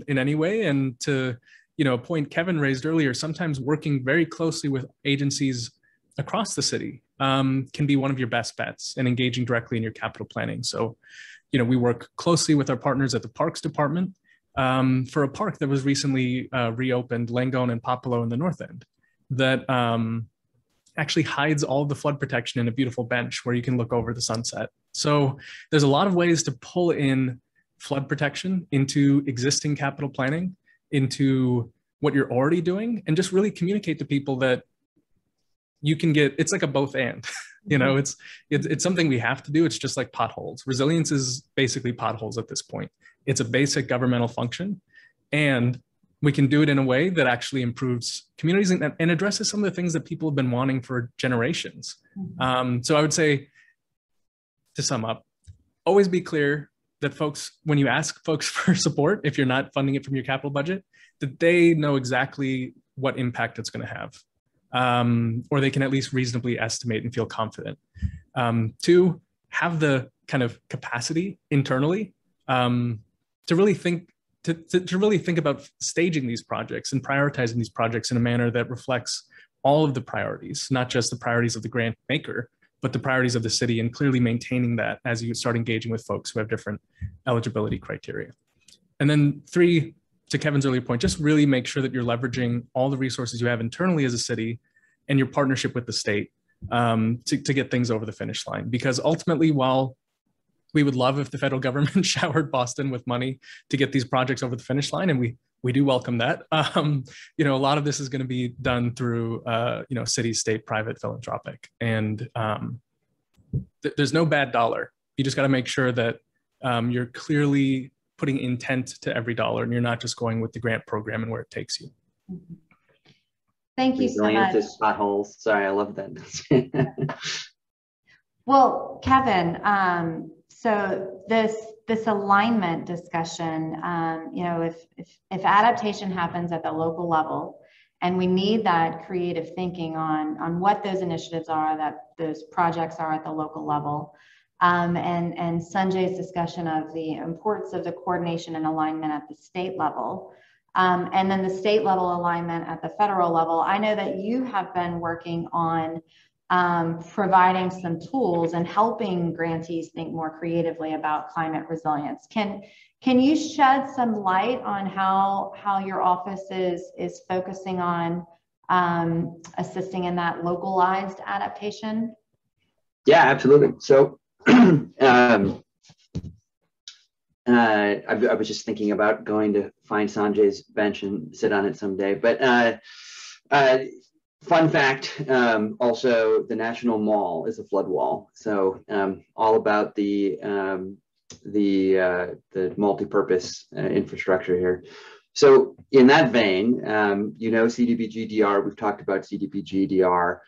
in any way. And to, you know, a point Kevin raised earlier, sometimes working very closely with agencies across the city can be one of your best bets and engaging directly in your capital planning. So, you know, we work closely with our partners at the Parks Department for a park that was recently reopened, Langone and Popolo in the North End, that actually hides all of the flood protection in a beautiful bench where you can look over the sunset. So there's a lot of ways to pull in flood protection into existing capital planning, into what you're already doing, and just really communicate to people that you can get, it's like a both and, you know, it's something we have to do. It's just like potholes. Resilience is basically potholes at this point. It's a basic governmental function, and we can do it in a way that actually improves communities and addresses some of the things that people have been wanting for generations. So I would say, to sum up, always be clear that folks, when you ask folks for support, if you're not funding it from your capital budget, that they know exactly what impact it's going to have. Or they can at least reasonably estimate and feel confident. Two, have the kind of capacity internally to really think about staging these projects and prioritizing these projects in a manner that reflects all of the priorities, not just the priorities of the grant maker, but the priorities of the city, and clearly maintaining that as you start engaging with folks who have different eligibility criteria. And then three, to Kevin's earlier point, just really make sure that you're leveraging all the resources you have internally as a city and your partnership with the state to get things over the finish line. Because ultimately, while we would love if the federal government showered Boston with money to get these projects over the finish line, and we do welcome that, you know, a lot of this is going to be done through, you know, city, state, private, philanthropic. And there's no bad dollar. You just got to make sure that you're clearly putting intent to every dollar, and you're not just going with the grant program and where it takes you. Thank you so much. Potholes. Sorry, I love that. Well, Kevin, so this alignment discussion, you know, if adaptation happens at the local level, and we need that creative thinking on what those initiatives are, that those projects are at the local level. And Sanjay's discussion of the importance of the coordination and alignment at the state level, and then the state level alignment at the federal level. I know that you have been working on providing some tools and helping grantees think more creatively about climate resilience. Can you shed some light on how your office is focusing on assisting in that localized adaptation? Yeah, absolutely. So I was just thinking about going to find Sanjay's bench and sit on it someday. But fun fact, also the National Mall is a flood wall. So all about the multi-purpose infrastructure here. So in that vein, you know, CDBG DR, we've talked about CDBG DR.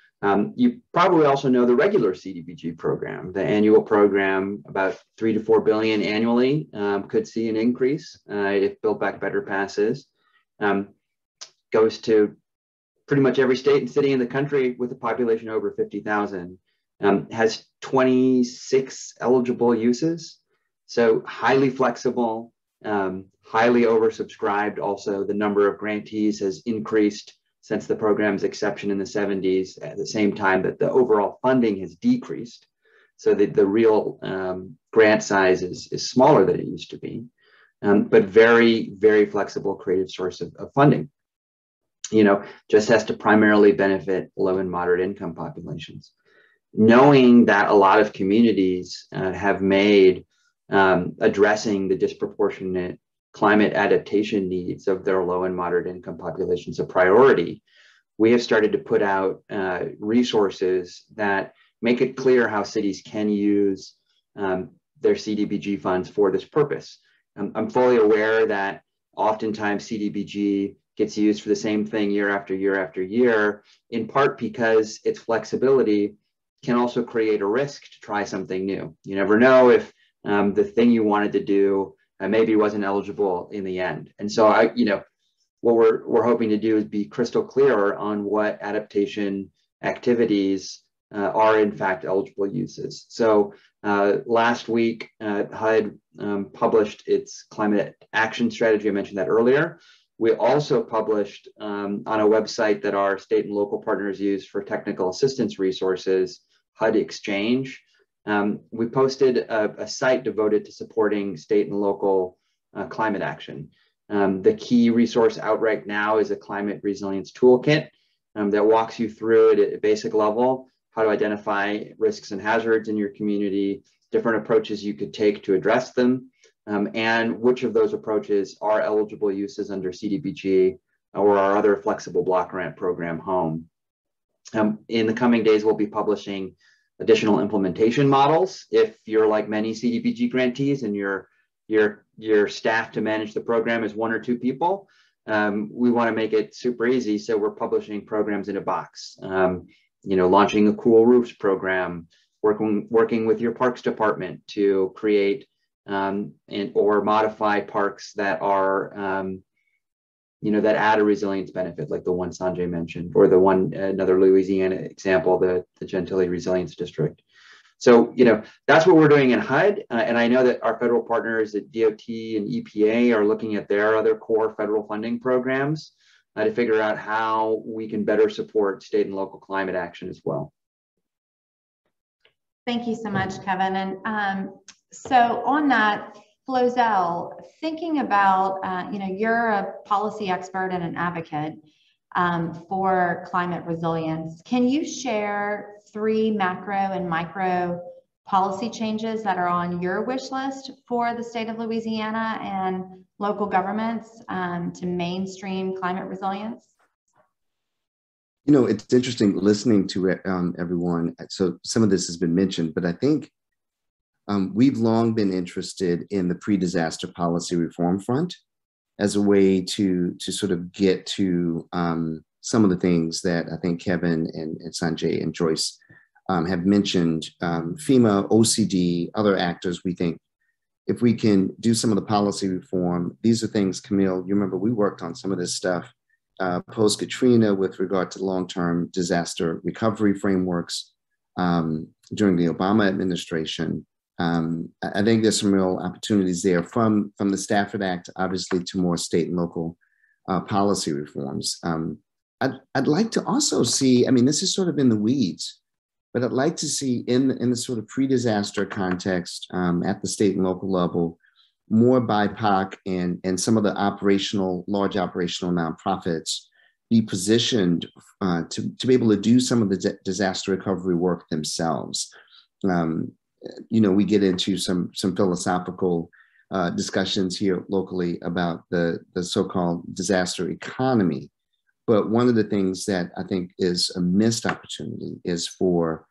You probably also know the regular CDBG program, the annual program, about $3 to $4 billion annually, could see an increase if Build Back Better passes. Goes to pretty much every state and city in the country with a population over 50,000. Has 26 eligible uses, so highly flexible, highly oversubscribed. Also, the number of grantees has increased since the program's inception in the 70s, at the same time that the overall funding has decreased. So that the real grant size is smaller than it used to be, but very, very flexible, creative source of funding. You know, just has to primarily benefit low and moderate income populations. Knowing that a lot of communities have made addressing the disproportionate climate adaptation needs of their low and moderate income populations a priority, we have started to put out resources that make it clear how cities can use their CDBG funds for this purpose. I'm fully aware that oftentimes CDBG gets used for the same thing year after year after year, in part because its flexibility can also create a risk to try something new. You never know if the thing you wanted to do maybe wasn't eligible in the end. And so what we're hoping to do is be crystal clear on what adaptation activities are in fact eligible uses. So last week, HUD published its climate action strategy. I mentioned that earlier. We also published on a website that our state and local partners use for technical assistance resources, HUD Exchange. We posted a site devoted to supporting state and local climate action. The key resource out right now is a climate resilience toolkit that walks you through at a basic level how to identify risks and hazards in your community, different approaches you could take to address them, and which of those approaches are eligible uses under CDBG or our other flexible block grant program home. In the coming days, we'll be publishing additional implementation models. If you're like many CDBG grantees and your staff to manage the program is 1 or 2 people, we want to make it super easy. So we're publishing programs in a box. Launching a Cool Roofs program, working with your parks department to create or modify parks that are that add a resilience benefit, like the one Sanjay mentioned, or the one another Louisiana example, the Gentilly Resilience District. So that's what we're doing in HUD, and I know that our federal partners at DOT and EPA are looking at their other core federal funding programs to figure out how we can better support state and local climate action as well. Thank you so much, Kevin. And so on that, Flozell, thinking about, you're a policy expert and an advocate for climate resilience. Can you share 3 macro and micro policy changes that are on your wish list for the state of Louisiana and local governments to mainstream climate resilience? It's interesting listening to everyone. So some of this has been mentioned, but I think we've long been interested in the pre-disaster policy reform front as a way to sort of get to some of the things that I think Kevin and Sanjay and Joyce have mentioned. FEMA, OCD, other actors, we think if we can do some of the policy reform, these are things, Camille, you remember we worked on some of this stuff post-Katrina with regard to long-term disaster recovery frameworks during the Obama administration. I think there's some real opportunities there from the Stafford Act, obviously, to more state and local policy reforms. I'd like to also see, this is sort of in the weeds, but I'd like to see in the sort of pre-disaster context at the state and local level, more BIPOC and some of the large operational nonprofits be positioned to be able to do some of the disaster recovery work themselves. We get into some philosophical discussions here locally about the so-called disaster economy. But one of the things that I think is a missed opportunity is for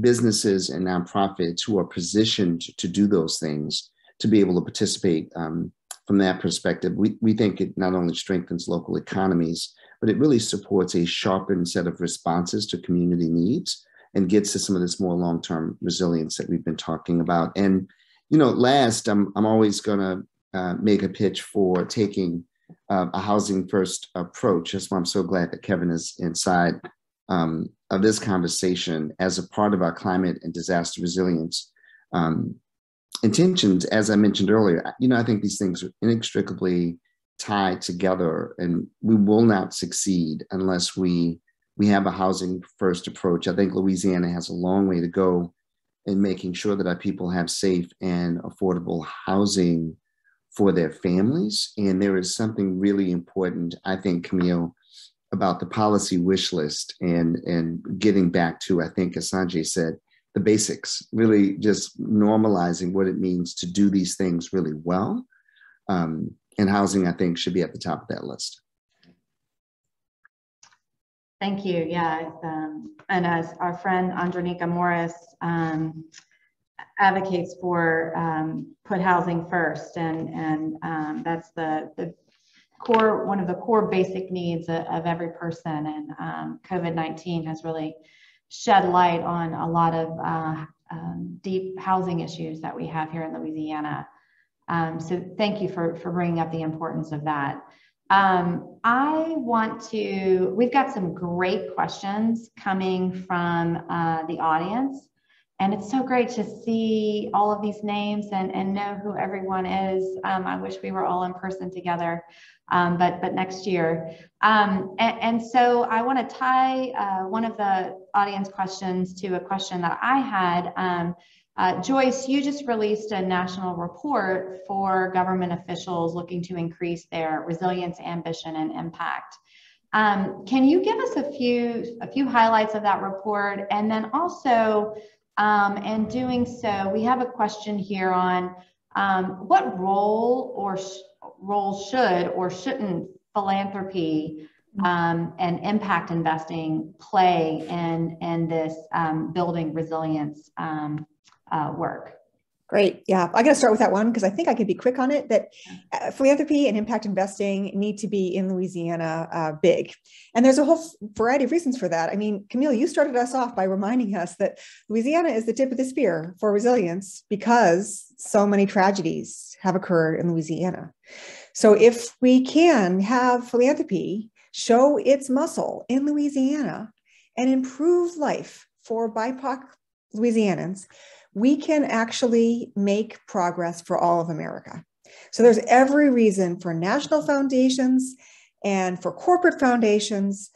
businesses and nonprofits who are positioned to do those things to be able to participate from that perspective. We think it not only strengthens local economies, but it really supports a sharpened set of responses to community needs and gets to some of this more long-term resilience that we've been talking about. And, last, I'm always going to make a pitch for taking a housing first approach. That's why I'm so glad that Kevin is inside of this conversation as a part of our climate and disaster resilience intentions. As I mentioned earlier, I think these things are inextricably tied together, and we will not succeed unless we have a housing first approach. I think Louisiana has a long way to go in making sure that our people have safe and affordable housing for their families. And there is something really important, I think, Camille, about the policy wish list and getting back to, I think, as Sanjay said, the basics, really just normalizing what it means to do these things really well. And housing, I think, should be at the top of that list. Thank you. Yeah, and as our friend Andronika Morris advocates for put housing first, and that's the core, one of the core basic needs of every person. And COVID-19 has really shed light on a lot of deep housing issues that we have here in Louisiana. So thank you for bringing up the importance of that. We've got some great questions coming from the audience, and it's so great to see all of these names and know who everyone is. I wish we were all in person together, but next year. And so I want to tie one of the audience questions to a question that I had. Joyce, you just released a national report for government officials looking to increase their resilience, ambition, and impact. Can you give us a few highlights of that report? And then also, in doing so, we have a question here on what role should or shouldn't philanthropy and impact investing play in this building resilience work? Great. Yeah, I got to start with that one because I think I could be quick on it, that philanthropy and impact investing need to be in Louisiana big. And there's a whole variety of reasons for that. I mean, Camille, you started us off by reminding us that Louisiana is the tip of the spear for resilience because so many tragedies have occurred in Louisiana. So if we can have philanthropy show its muscle in Louisiana and improve life for BIPOC Louisianans, we can actually make progress for all of America. So there's every reason for national foundations and for corporate foundations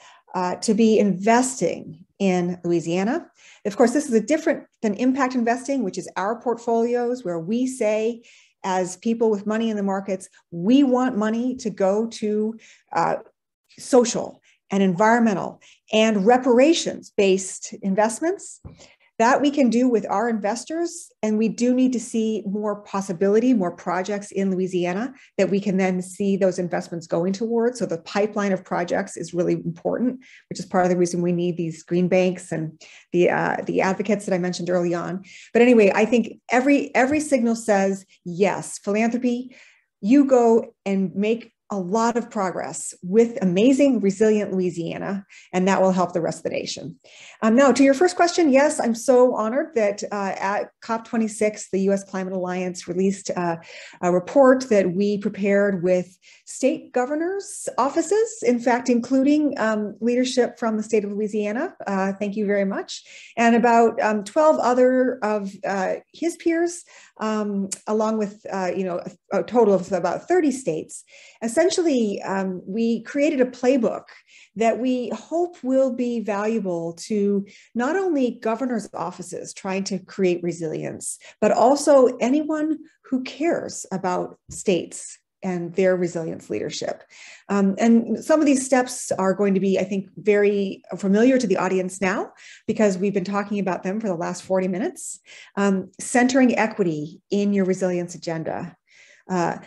to be investing in Louisiana. Of course, this is different than impact investing, which is our portfolios, where we say, as people with money in the markets, we want money to go to social and environmental and reparations-based investments. That we can do with our investors, and we do need to see more possibility, more projects in Louisiana that we can then see those investments going towards. So the pipeline of projects is really important, which is part of the reason we need these green banks and the advocates that I mentioned early on. But anyway, I think every signal says, yes, philanthropy, you go and make a lot of progress with amazing, resilient Louisiana, and that will help the rest of the nation. Now, to your first question, yes, I'm so honored that at COP26, the U.S. Climate Alliance released a report that we prepared with state governors' offices, in fact, including leadership from the state of Louisiana. Thank you very much. And about 12 other of his peers, along with a total of about 30 states. Essentially, we created a playbook that we hope will be valuable to not only governors' offices trying to create resilience, but also anyone who cares about states and their resilience leadership. And some of these steps are going to be, I think, very familiar to the audience now, because we've been talking about them for the last 40 minutes. Centering equity in your resilience agenda.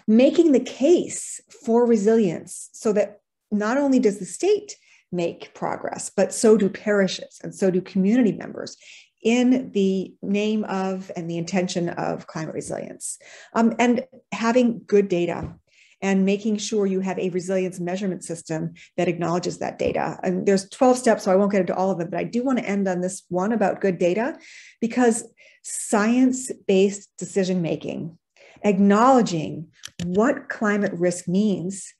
Making the case for resilience so that not only does the state make progress, but so do parishes and so do community members in the name of and the intention of climate resilience. And having good data and making sure you have a resilience measurement system that acknowledges that data. And there's 12 steps, so I won't get into all of them, but I do want to end on this one about good data, because science-based decision-making, acknowledging what climate risk means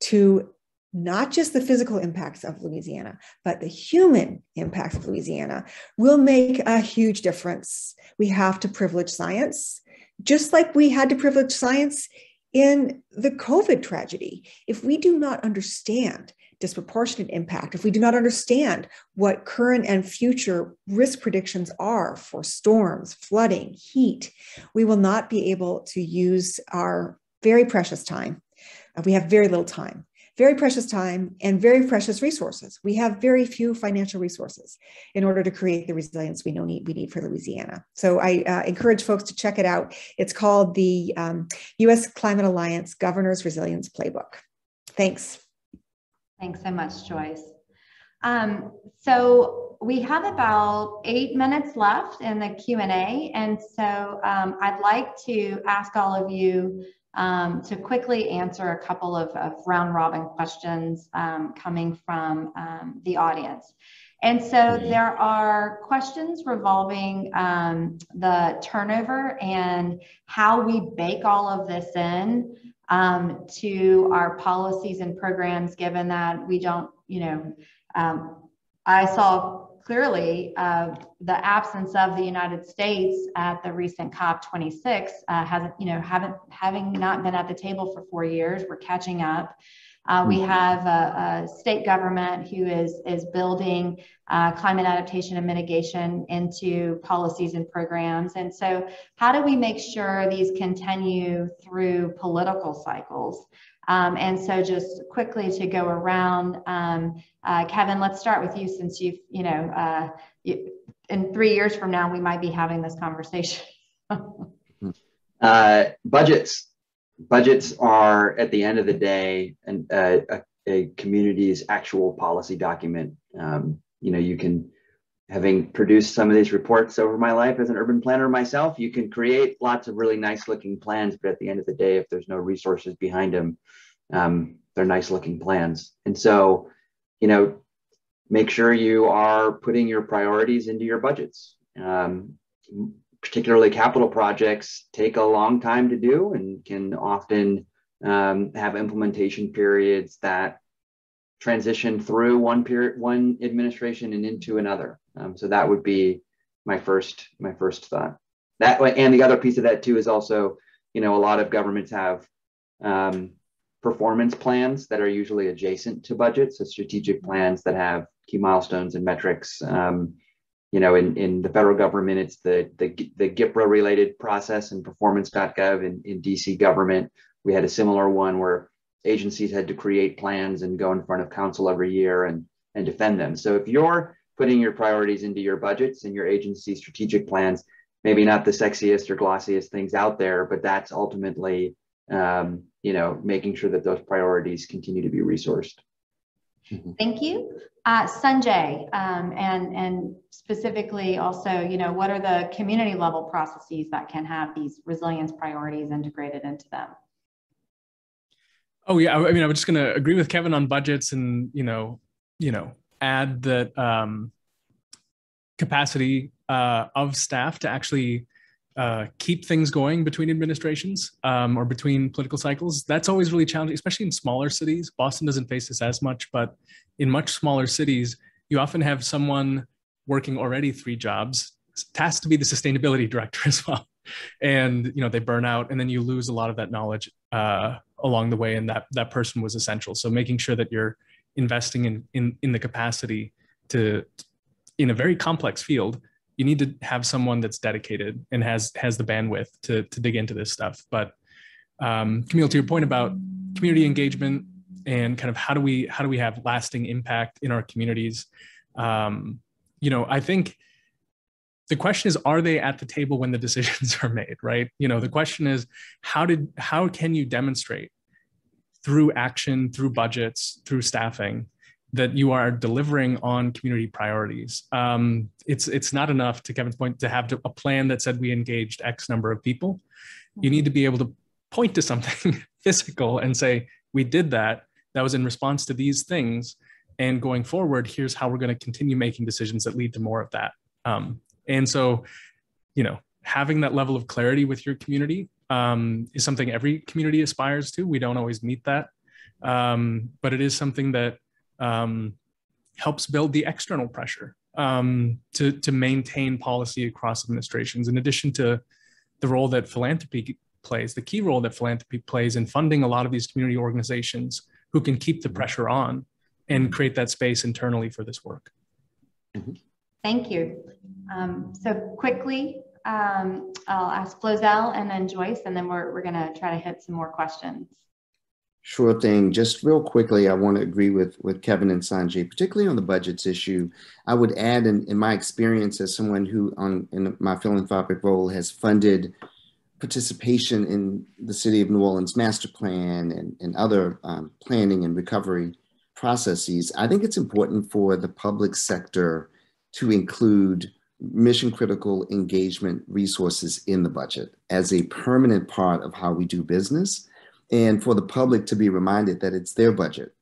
to not just the physical impacts of Louisiana, but the human impacts of Louisiana, will make a huge difference. We have to privilege science, just like we had to privilege science in the COVID tragedy. If we do not understand disproportionate impact, if we do not understand what current and future risk predictions are for storms, flooding, heat, we will not be able to use our very precious time. We have very little time, very precious time and very precious resources. We have very few financial resources in order to create the resilience we need for Louisiana. So I encourage folks to check it out. It's called the U.S. Climate Alliance Governor's Resilience Playbook. Thanks. Thanks so much, Joyce. So we have about 8 minutes left in the Q&A. And so I'd like to ask all of you to quickly answer a couple of round robin questions coming from the audience. And so there are questions revolving the turnover and how we bake all of this in to our policies and programs, given that we don't, I saw clearly the absence of the United States at the recent COP26 having not been at the table for 4 years. We're catching up. We have a state government who is building climate adaptation and mitigation into policies and programs. And so how do we make sure these continue through political cycles? And so just quickly to go around, Kevin, let's start with you, since you've, in 3 years from now, we might be having this conversation. Budgets are, at the end of the day, a community's actual policy document. You can, having produced some of these reports over my life as an urban planner myself, you can create lots of really nice looking plans, but at the end of the day, if there's no resources behind them, they're nice looking plans. And so, make sure you are putting your priorities into your budgets. Particularly capital projects take a long time to do and can often have implementation periods that transition through one administration and into another. So that would be my first thought. That, and the other piece of that too is also, a lot of governments have performance plans that are usually adjacent to budgets, so strategic plans that have key milestones and metrics. In the federal government, it's the GIPRA related process and performance.gov. In DC government, we had a similar one where agencies had to create plans and go in front of council every year and defend them. So if you're putting your priorities into your budgets and your agency strategic plans, maybe not the sexiest or glossiest things out there, but that's ultimately, making sure that those priorities continue to be resourced. Thank you. Sanjay, and specifically also, what are the community level processes that can have these resilience priorities integrated into them? Oh yeah, I was just going to agree with Kevin on budgets and, add that capacity of staff to actually keep things going between administrations or between political cycles. That's always really challenging, especially in smaller cities. Boston doesn't face this as much, but in much smaller cities, you often have someone working already 3 jobs, tasked to be the sustainability director as well. And, they burn out, and then you lose a lot of that knowledge along the way. And that person was essential. So making sure that you're investing in the capacity to, in a very complex field, you need to have someone that's dedicated and has the bandwidth to dig into this stuff. But Camille, to your point about community engagement and kind of how do we have lasting impact in our communities, I think the question is, are they at the table when the decisions are made, right? The question is, how can you demonstrate through action, through budgets, through staffing, that you are delivering on community priorities? It's not enough, to Kevin's point, to have a plan that said we engaged X number of people. You need to be able to point to something physical and say, we did that. That was in response to these things. And going forward, here's how we're going to continue making decisions that lead to more of that. And so, having that level of clarity with your community is something every community aspires to. We don't always meet that, but it is something that helps build the external pressure to maintain policy across administrations, in addition to the role that philanthropy plays, the key role that philanthropy plays in funding a lot of these community organizations who can keep the pressure on and create that space internally for this work. Thank you. So quickly, I'll ask Flozell and then Joyce, and then we're going to try to hit some more questions. Sure thing. Just real quickly, I want to agree with Kevin and Sanjay, particularly on the budgets issue. I would add, in my experience as someone who, in my philanthropic role, has funded participation in the City of New Orleans master plan and other planning and recovery processes, I think it's important for the public sector to include mission critical engagement resources in the budget as a permanent part of how we do business, and for the public to be reminded that it's their budget.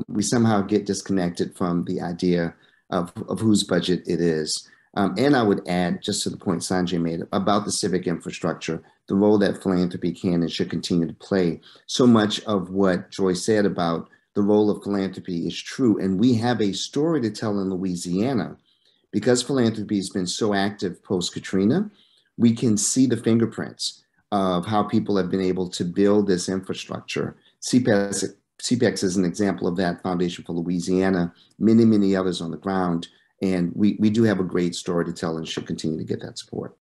We somehow get disconnected from the idea of whose budget it is. And I would add, just to the point Sanjay made about the civic infrastructure, the role that philanthropy can and should continue to play. So much of what Joy said about the role of philanthropy is true. And we have a story to tell in Louisiana. Because philanthropy has been so active post-Katrina, we can see the fingerprints of how people have been able to build this infrastructure. CPEX is an example of that, Foundation for Louisiana, many, many others on the ground. And we do have a great story to tell and should continue to get that support.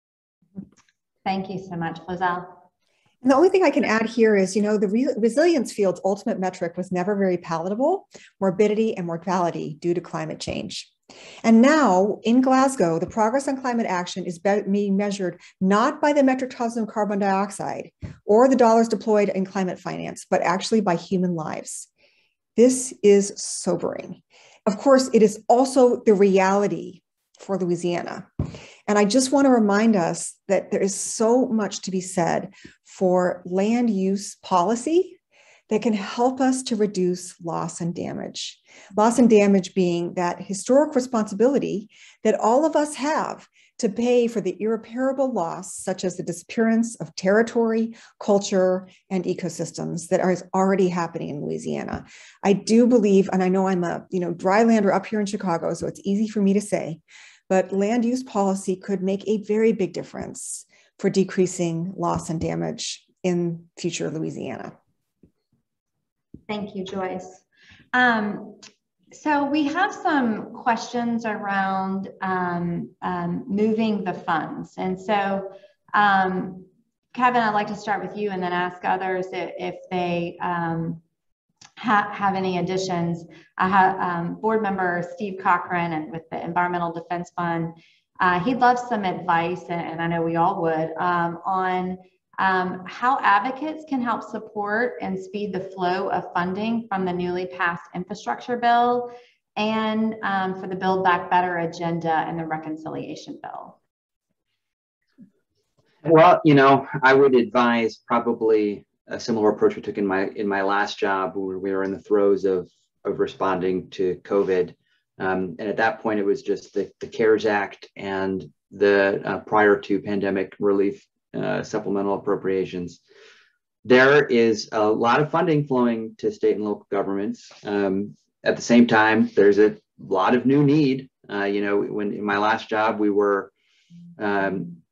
Thank you so much, Flozell. And the only thing I can add here is, the resilience field's ultimate metric was never very palatable: morbidity and mortality due to climate change. And now in Glasgow, the progress on climate action is being measured not by the metric tons of carbon dioxide or the dollars deployed in climate finance, but actually by human lives. This is sobering. Of course, it is also the reality for Louisiana. And I just want to remind us that there is so much to be said for land use policy that can help us to reduce loss and damage. Loss and damage being that historic responsibility that all of us have to pay for the irreparable loss, such as the disappearance of territory, culture, and ecosystems that is already happening in Louisiana. I do believe, and I know I'm a dry lander up here in Chicago, so it's easy for me to say, but land use policy could make a very big difference for decreasing loss and damage in future Louisiana. Thank you, Joyce. So we have some questions around moving the funds. And so, Kevin, I'd like to start with you and then ask others if they have any additions. I have board member Steve Cochran and with the Environmental Defense Fund. He'd love some advice, and I know we all would, on how advocates can help support and speed the flow of funding from the newly passed infrastructure bill and for the Build Back Better agenda and the reconciliation bill. Well, I would advise probably a similar approach we took in my last job, where we were in the throes of responding to COVID. And at that point, it was just the CARES Act and the prior to pandemic relief supplemental appropriations. There is a lot of funding flowing to state and local governments. At the same time, there's a lot of new need. When in my last job, we were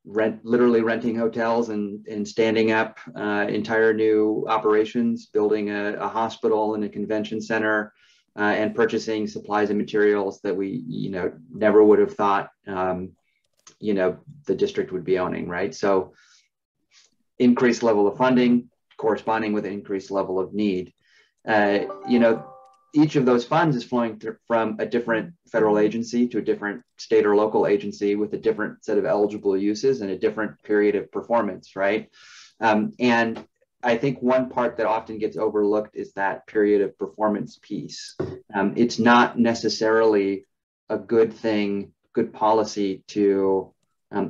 literally renting hotels and standing up entire new operations, building a hospital and a convention center, and purchasing supplies and materials that we never would have thought the district would be owning, right? So increased level of funding corresponding with an increased level of need. Each of those funds is flowing from a different federal agency to a different state or local agency with a different set of eligible uses and a different period of performance, right? And I think one part that often gets overlooked is that period of performance piece. It's not necessarily a good thing, good policy to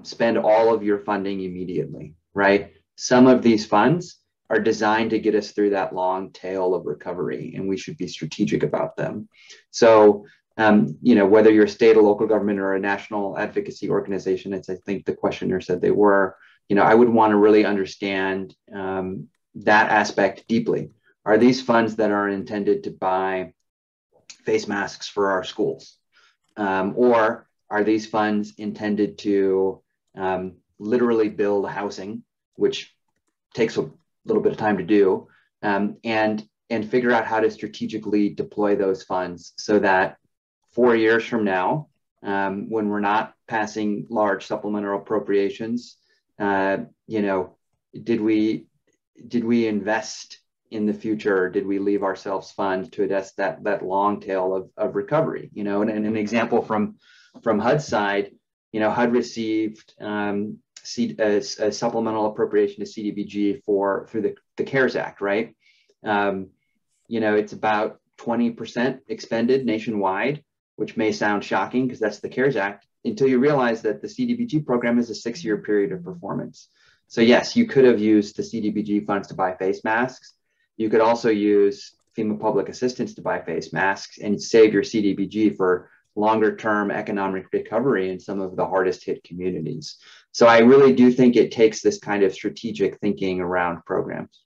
spend all of your funding immediately, right? Some of these funds are designed to get us through that long tail of recovery, and we should be strategic about them. So, whether you're a state or local government or a national advocacy organization, as I think the questioner said they were, I would want to really understand that aspect deeply. Are these funds that are intended to buy face masks for our schools? Or are these funds intended to literally build housing, which takes a little bit of time to do, and figure out how to strategically deploy those funds so that 4 years from now, when we're not passing large supplemental appropriations, did we invest in the future, or did we leave ourselves funds to address that long tail of recovery? And an example from HUD's side, HUD received a supplemental appropriation to CDBG through the CARES Act, right? It's about 20% expended nationwide, which may sound shocking because that's the CARES Act, until you realize that the CDBG program is a 6-year period of performance. So yes, you could have used the CDBG funds to buy face masks. You could also use FEMA public assistance to buy face masks and save your CDBG for longer term economic recovery in some of the hardest hit communities. So I really do think it takes this kind of strategic thinking around programs.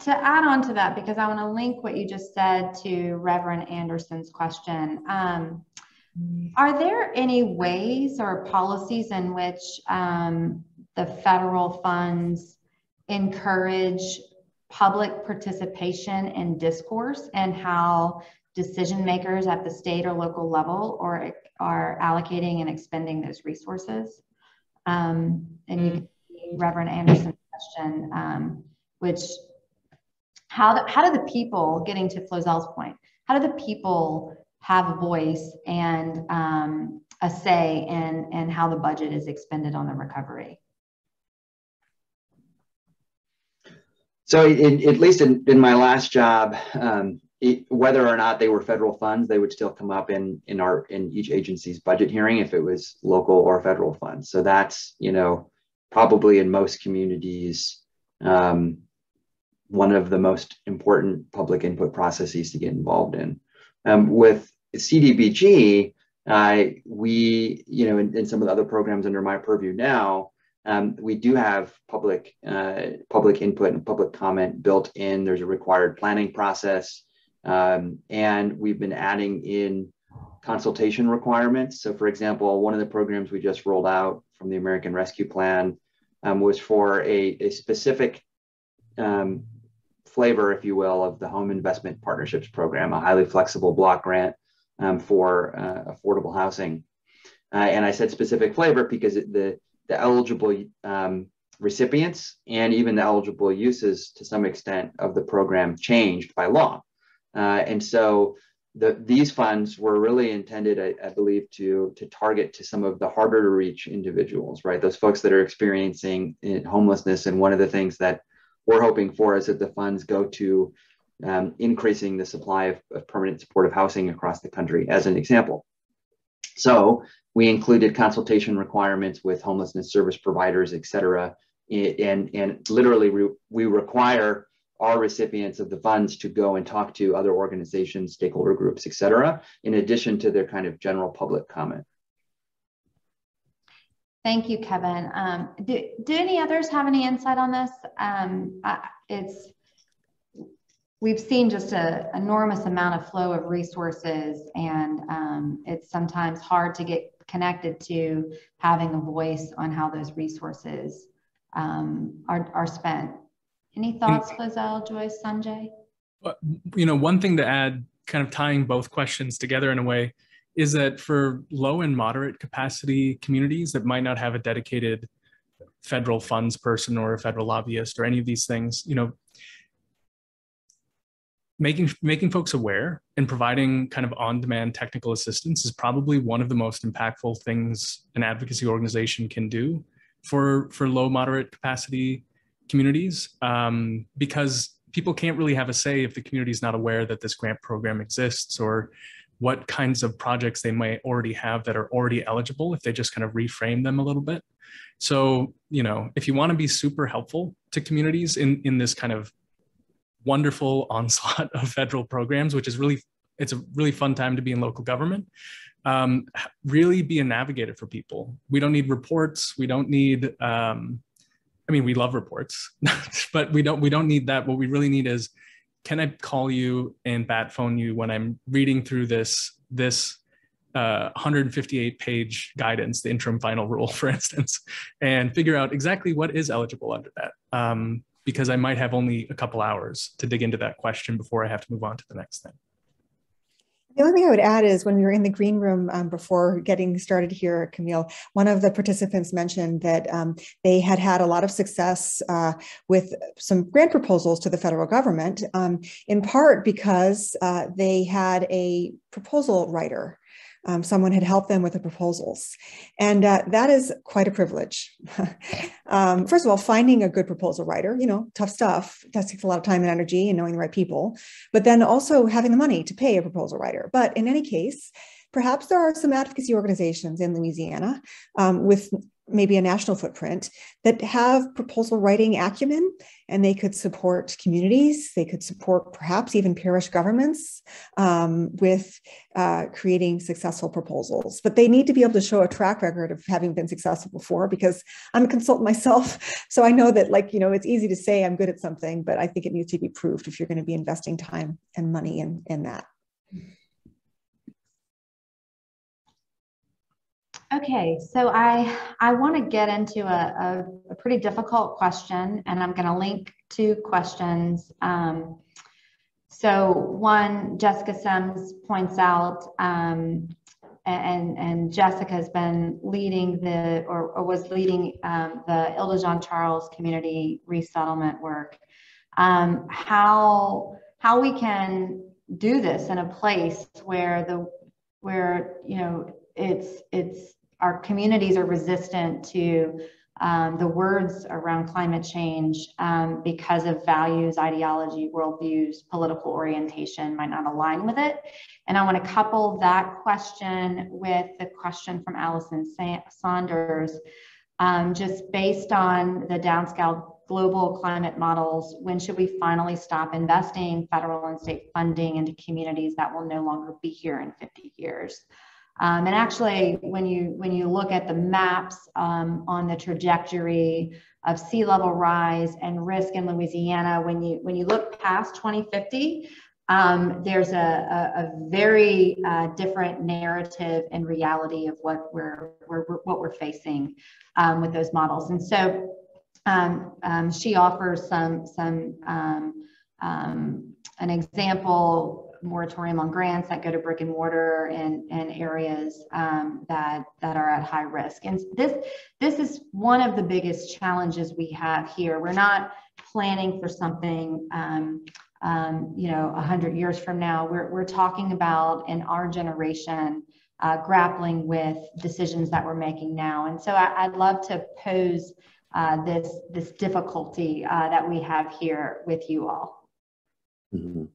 To add on to that, because I want to link what you just said to Reverend Anderson's question, are there any ways or policies in which the federal funds encourage public participation in discourse and how decision makers at the state or local level are allocating and expending those resources? And you can see Reverend Anderson's question, which how do the people, getting to Flozel's point, how do the people have a voice and a say in how the budget is expended on the recovery? So at least in my last job, whether or not they were federal funds, they would still come up in each agency's budget hearing if it was local or federal funds. So that's, probably in most communities, one of the most important public input processes to get involved in. With CDBG, we, in some of the other programs under my purview now, we do have public input and public comment built in. There's a required planning process, and we've been adding in consultation requirements. So, for example, one of the programs we just rolled out from the American Rescue Plan was for a specific flavor, if you will, of the Home Investment Partnerships Program, a highly flexible block grant for affordable housing. And I said specific flavor because the eligible recipients and even the eligible uses to some extent of the program changed by law. And so these funds were really intended, I believe, to target to some of the harder to reach individuals, right? Those folks that are experiencing homelessness. And one of the things that we're hoping for is that the funds go to increasing the supply of permanent supportive housing across the country, as an example. So we included consultation requirements with homelessness service providers, et cetera. And literally we require our recipients of the funds to go and talk to other organizations, stakeholder groups, et cetera, in addition to their kind of general public comment. Thank you, Kevin. Do any others have any insight on this? We've seen just an enormous amount of flow of resources, and it's sometimes hard to get connected to having a voice on how those resources are spent. Any thoughts, Flozel, Joyce, Sanjay? One thing to add, kind of tying both questions together in a way, is that for low and moderate capacity communities that might not have a dedicated federal funds person or a federal lobbyist or any of these things, making folks aware and providing kind of on-demand technical assistance is probably one of the most impactful things an advocacy organization can do for low moderate capacity communities, because people can't really have a say if the community is not aware that this grant program exists or what kinds of projects they might already have that are already eligible if they just kind of reframe them a little bit. So, if you want to be super helpful to communities in this kind of wonderful onslaught of federal programs, which is it's a really fun time to be in local government, really be a navigator for people. We don't need reports. We don't need, we love reports, but we don't need that. What we really need is, can I call you and bat phone you when I'm reading through this 158-page guidance, the interim final rule, for instance, and figure out exactly what is eligible under that, because I might have only a couple hours to dig into that question before I have to move on to the next thing. The only thing I would add is when we were in the green room before getting started here, Camille, one of the participants mentioned that they had a lot of success with some grant proposals to the federal government, in part because they had a proposal writer someone had helped them with the proposals. And that is quite a privilege. First of all, finding a good proposal writer, tough stuff. That takes a lot of time and energy and knowing the right people, but then also having the money to pay a proposal writer. But in any case, perhaps there are some advocacy organizations in Louisiana with maybe a national footprint that have proposal writing acumen, and they could support communities. They could support perhaps even parish governments with creating successful proposals. But they need to be able to show a track record of having been successful before, because I'm a consultant myself. So I know that, it's easy to say I'm good at something, but I think it needs to be proved if you're going to be investing time and money in that. Okay, so I want to get into a pretty difficult question, and I'm going to link two questions. So one, Jessica Sims points out, and Jessica has been leading was leading the Ile de Jean Charles community resettlement work. How we can do this in a place where it's our communities are resistant to the words around climate change because of values, ideology, worldviews, political orientation might not align with it. And I want to couple that question with the question from Allison Saunders, just based on the downscaled global climate models. When should we finally stop investing federal and state funding into communities that will no longer be here in 50 years? And actually, when you look at the maps on the trajectory of sea level rise and risk in Louisiana, when you look past 2050, there's a very different narrative and reality of what we're facing with those models. And so she offers an example. Moratorium on grants that go to brick and mortar in areas that are at high risk. And this is one of the biggest challenges we have here. We're not planning for something 100 years from now. We're talking about, in our generation, grappling with decisions that we're making now. And so I'd love to pose this difficulty that we have here with you all. Mm-hmm.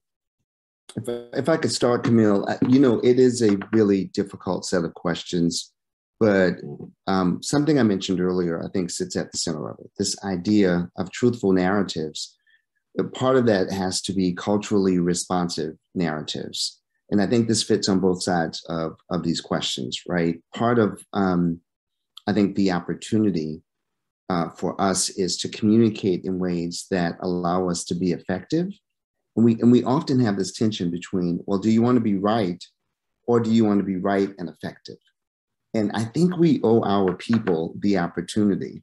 If I could start, Camille, it is a really difficult set of questions, but something I mentioned earlier, I think sits at the center of it. This idea of truthful narratives, part of that has to be culturally responsive narratives. And I think this fits on both sides of these questions, right? Part of, I think, the opportunity for us is to communicate in ways that allow us to be effective. And we often have this tension between, well, do you want to be right, or do you want to be right and effective? And I think we owe our people the opportunity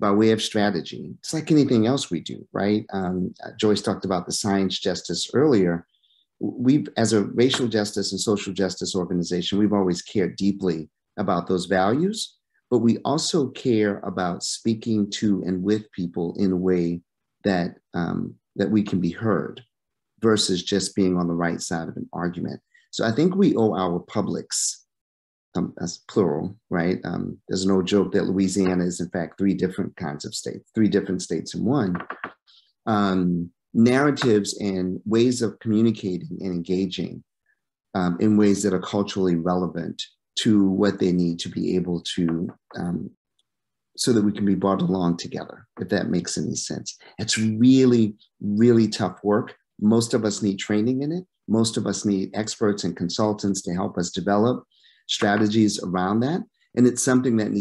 by way of strategy. It's like anything else we do, right? Joyce talked about the science justice earlier. We've, as a racial justice and social justice organization, we've always cared deeply about those values, but we also care about speaking to and with people in a way that we can be heard, versus just being on the right side of an argument. So I think we owe our publics, that's plural, right? There's an old joke that Louisiana is in fact three different states in one. Narratives and ways of communicating and engaging in ways that are culturally relevant to what they need to be able to, so that we can be brought along together, if that makes any sense. It's really, really tough work. Most of us need training in it. Most of us need experts and consultants to help us develop strategies around that. And it's something that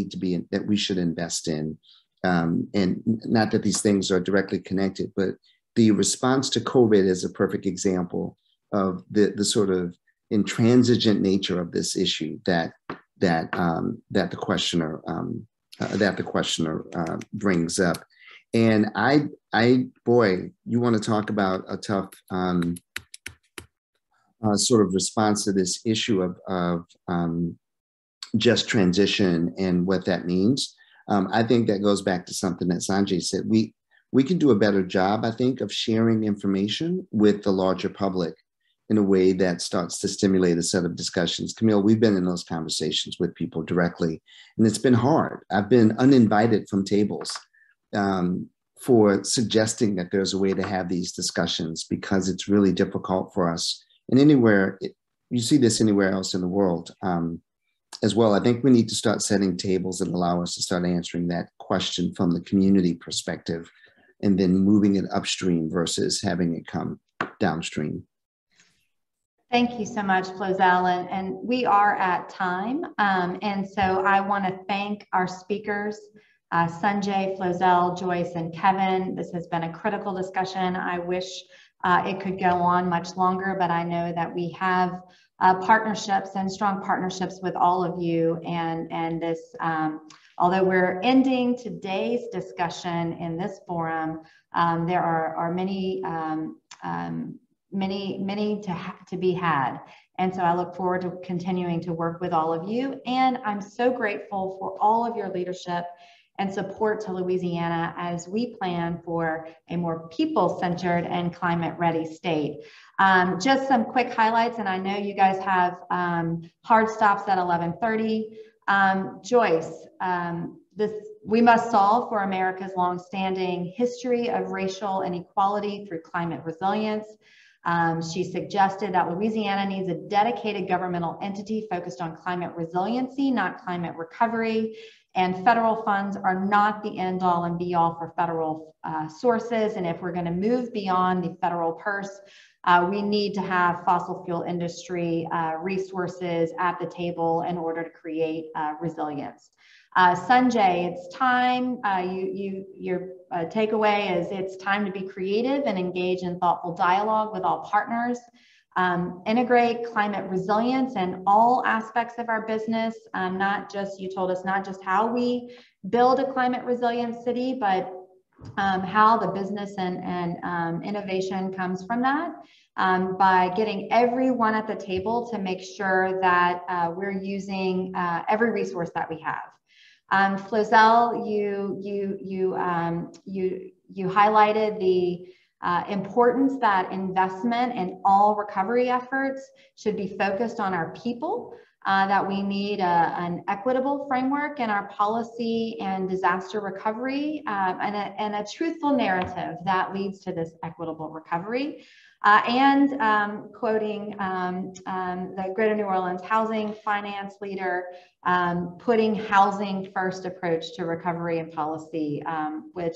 we should invest in. And not that these things are directly connected, but the response to COVID is a perfect example of the sort of intransigent nature of this issue that the questioner brings up. And boy, you want to talk about a tough sort of response to this issue of just transition and what that means. I think that goes back to something that Sanjay said. We can do a better job, I think, of sharing information with the larger public in a way that starts to stimulate a set of discussions. Camille, we've been in those conversations with people directly, and it's been hard. I've been uninvited from tables for suggesting that there's a way to have these discussions, because it's really difficult for us. And you see this anywhere else in the world as well. I think we need to start setting tables that allow us to start answering that question from the community perspective, and then moving it upstream versus having it come downstream. Thank you so much, Flozell, and we are at time. And so I want to thank our speakers, Sanjay, Flozell, Joyce, and Kevin. This has been a critical discussion. I wish it could go on much longer, but I know that we have partnerships and strong partnerships with all of you. And this, although we're ending today's discussion in this forum, there are many to be had. And so I look forward to continuing to work with all of you. And I'm so grateful for all of your leadership and support to Louisiana as we plan for a more people-centered and climate-ready state. Just some quick highlights, and I know you guys have hard stops at 11:30. Joyce, we must solve for America's longstanding history of racial inequality through climate resilience. She suggested that Louisiana needs a dedicated governmental entity focused on climate resiliency, not climate recovery. And federal funds are not the end all and be all for federal sources. And if we're going to move beyond the federal purse, we need to have fossil fuel industry resources at the table in order to create resilience. Sanjay, it's time, your takeaway is it's time to be creative and engage in thoughtful dialogue with all partners. Integrate climate resilience in all aspects of our business, not just, you told us, not just how we build a climate resilient city, but how the business and innovation comes from that, by getting everyone at the table to make sure that we're using every resource that we have. Flozell, you highlighted the importance that investment in all recovery efforts should be focused on our people, that we need an equitable framework in our policy and disaster recovery, and a truthful narrative that leads to this equitable recovery. And quoting the Greater New Orleans housing finance leader, putting housing first approach to recovery and policy, which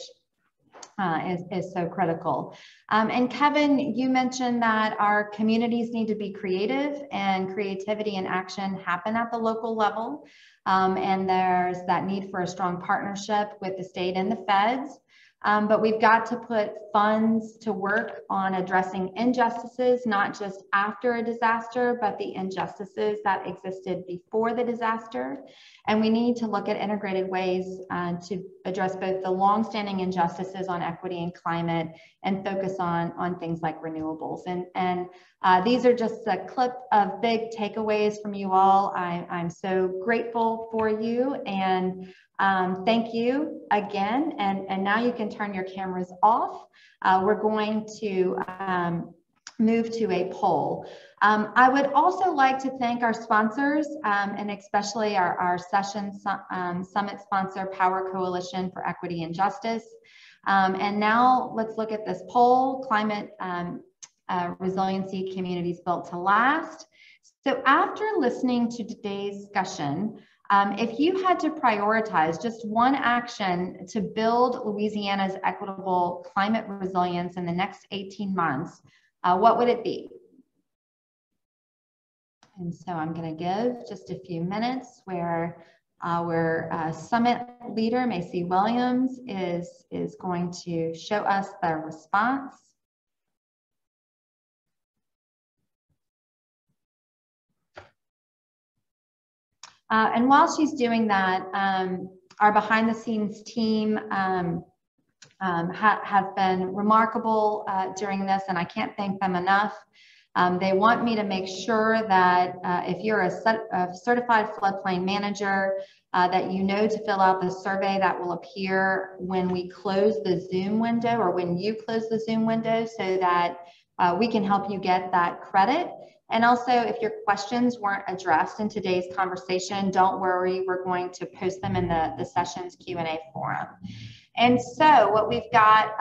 is so critical. And Kevin, you mentioned that our communities need to be creative, and creativity and action happen at the local level. And there's that need for a strong partnership with the state and the feds. But we've got to put funds to work on addressing injustices, not just after a disaster, but the injustices that existed before the disaster. And we need to look at integrated ways to address both the longstanding injustices on equity and climate, and focus on things like renewables. And these are just a clip of big takeaways from you all. I'm so grateful for you, and thank you again. And now you can turn your cameras off. We're going to move to a poll. I would also like to thank our sponsors, and especially our session summit sponsor, Power Coalition for Equity and Justice. And now let's look at this poll, climate resiliency communities built to last. So after listening to today's discussion, if you had to prioritize just one action to build Louisiana's equitable climate resilience in the next 18 months, what would it be? And so I'm going to give just a few minutes where our summit leader, Macy Williams, is going to show us the response. And while she's doing that, our behind the scenes team have been remarkable during this, and I can't thank them enough. They want me to make sure that if you're a certified floodplain manager, that you know to fill out the survey that will appear when we close the Zoom window, or when you close the Zoom window, so that we can help you get that credit. And also, if your questions weren't addressed in today's conversation, don't worry, we're going to post them in the session's Q&A forum. And so what we've got,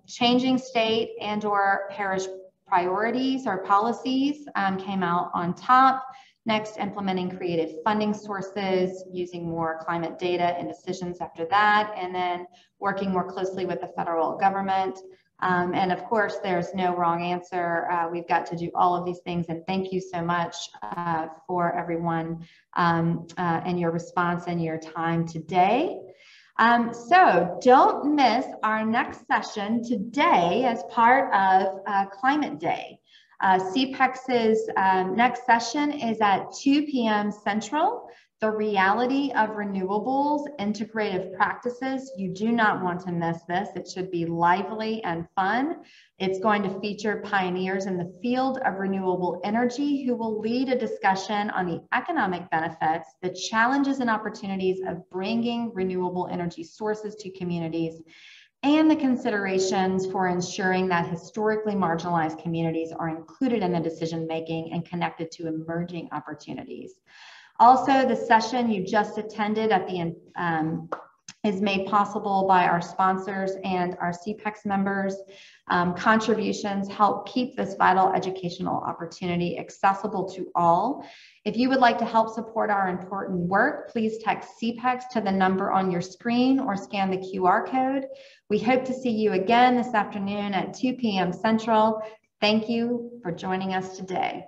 changing state and or parish priorities or policies came out on top. Next, implementing creative funding sources, using more climate data and decisions after that, and then working more closely with the federal government. And of course, there's no wrong answer. We've got to do all of these things. And thank you so much for everyone and your response and your time today. So don't miss our next session today as part of Climate Day. CPEX's next session is at 2 p.m. Central. The reality of renewables, integrative practices. You do not want to miss this. It should be lively and fun. It's going to feature pioneers in the field of renewable energy who will lead a discussion on the economic benefits, the challenges and opportunities of bringing renewable energy sources to communities, and the considerations for ensuring that historically marginalized communities are included in the decision-making and connected to emerging opportunities. Also, the session you just attended at the is made possible by our sponsors and our CPEX members. Contributions help keep this vital educational opportunity accessible to all. If you would like to help support our important work, please text CPEX to the number on your screen or scan the QR code. We hope to see you again this afternoon at 2 p.m. Central. Thank you for joining us today.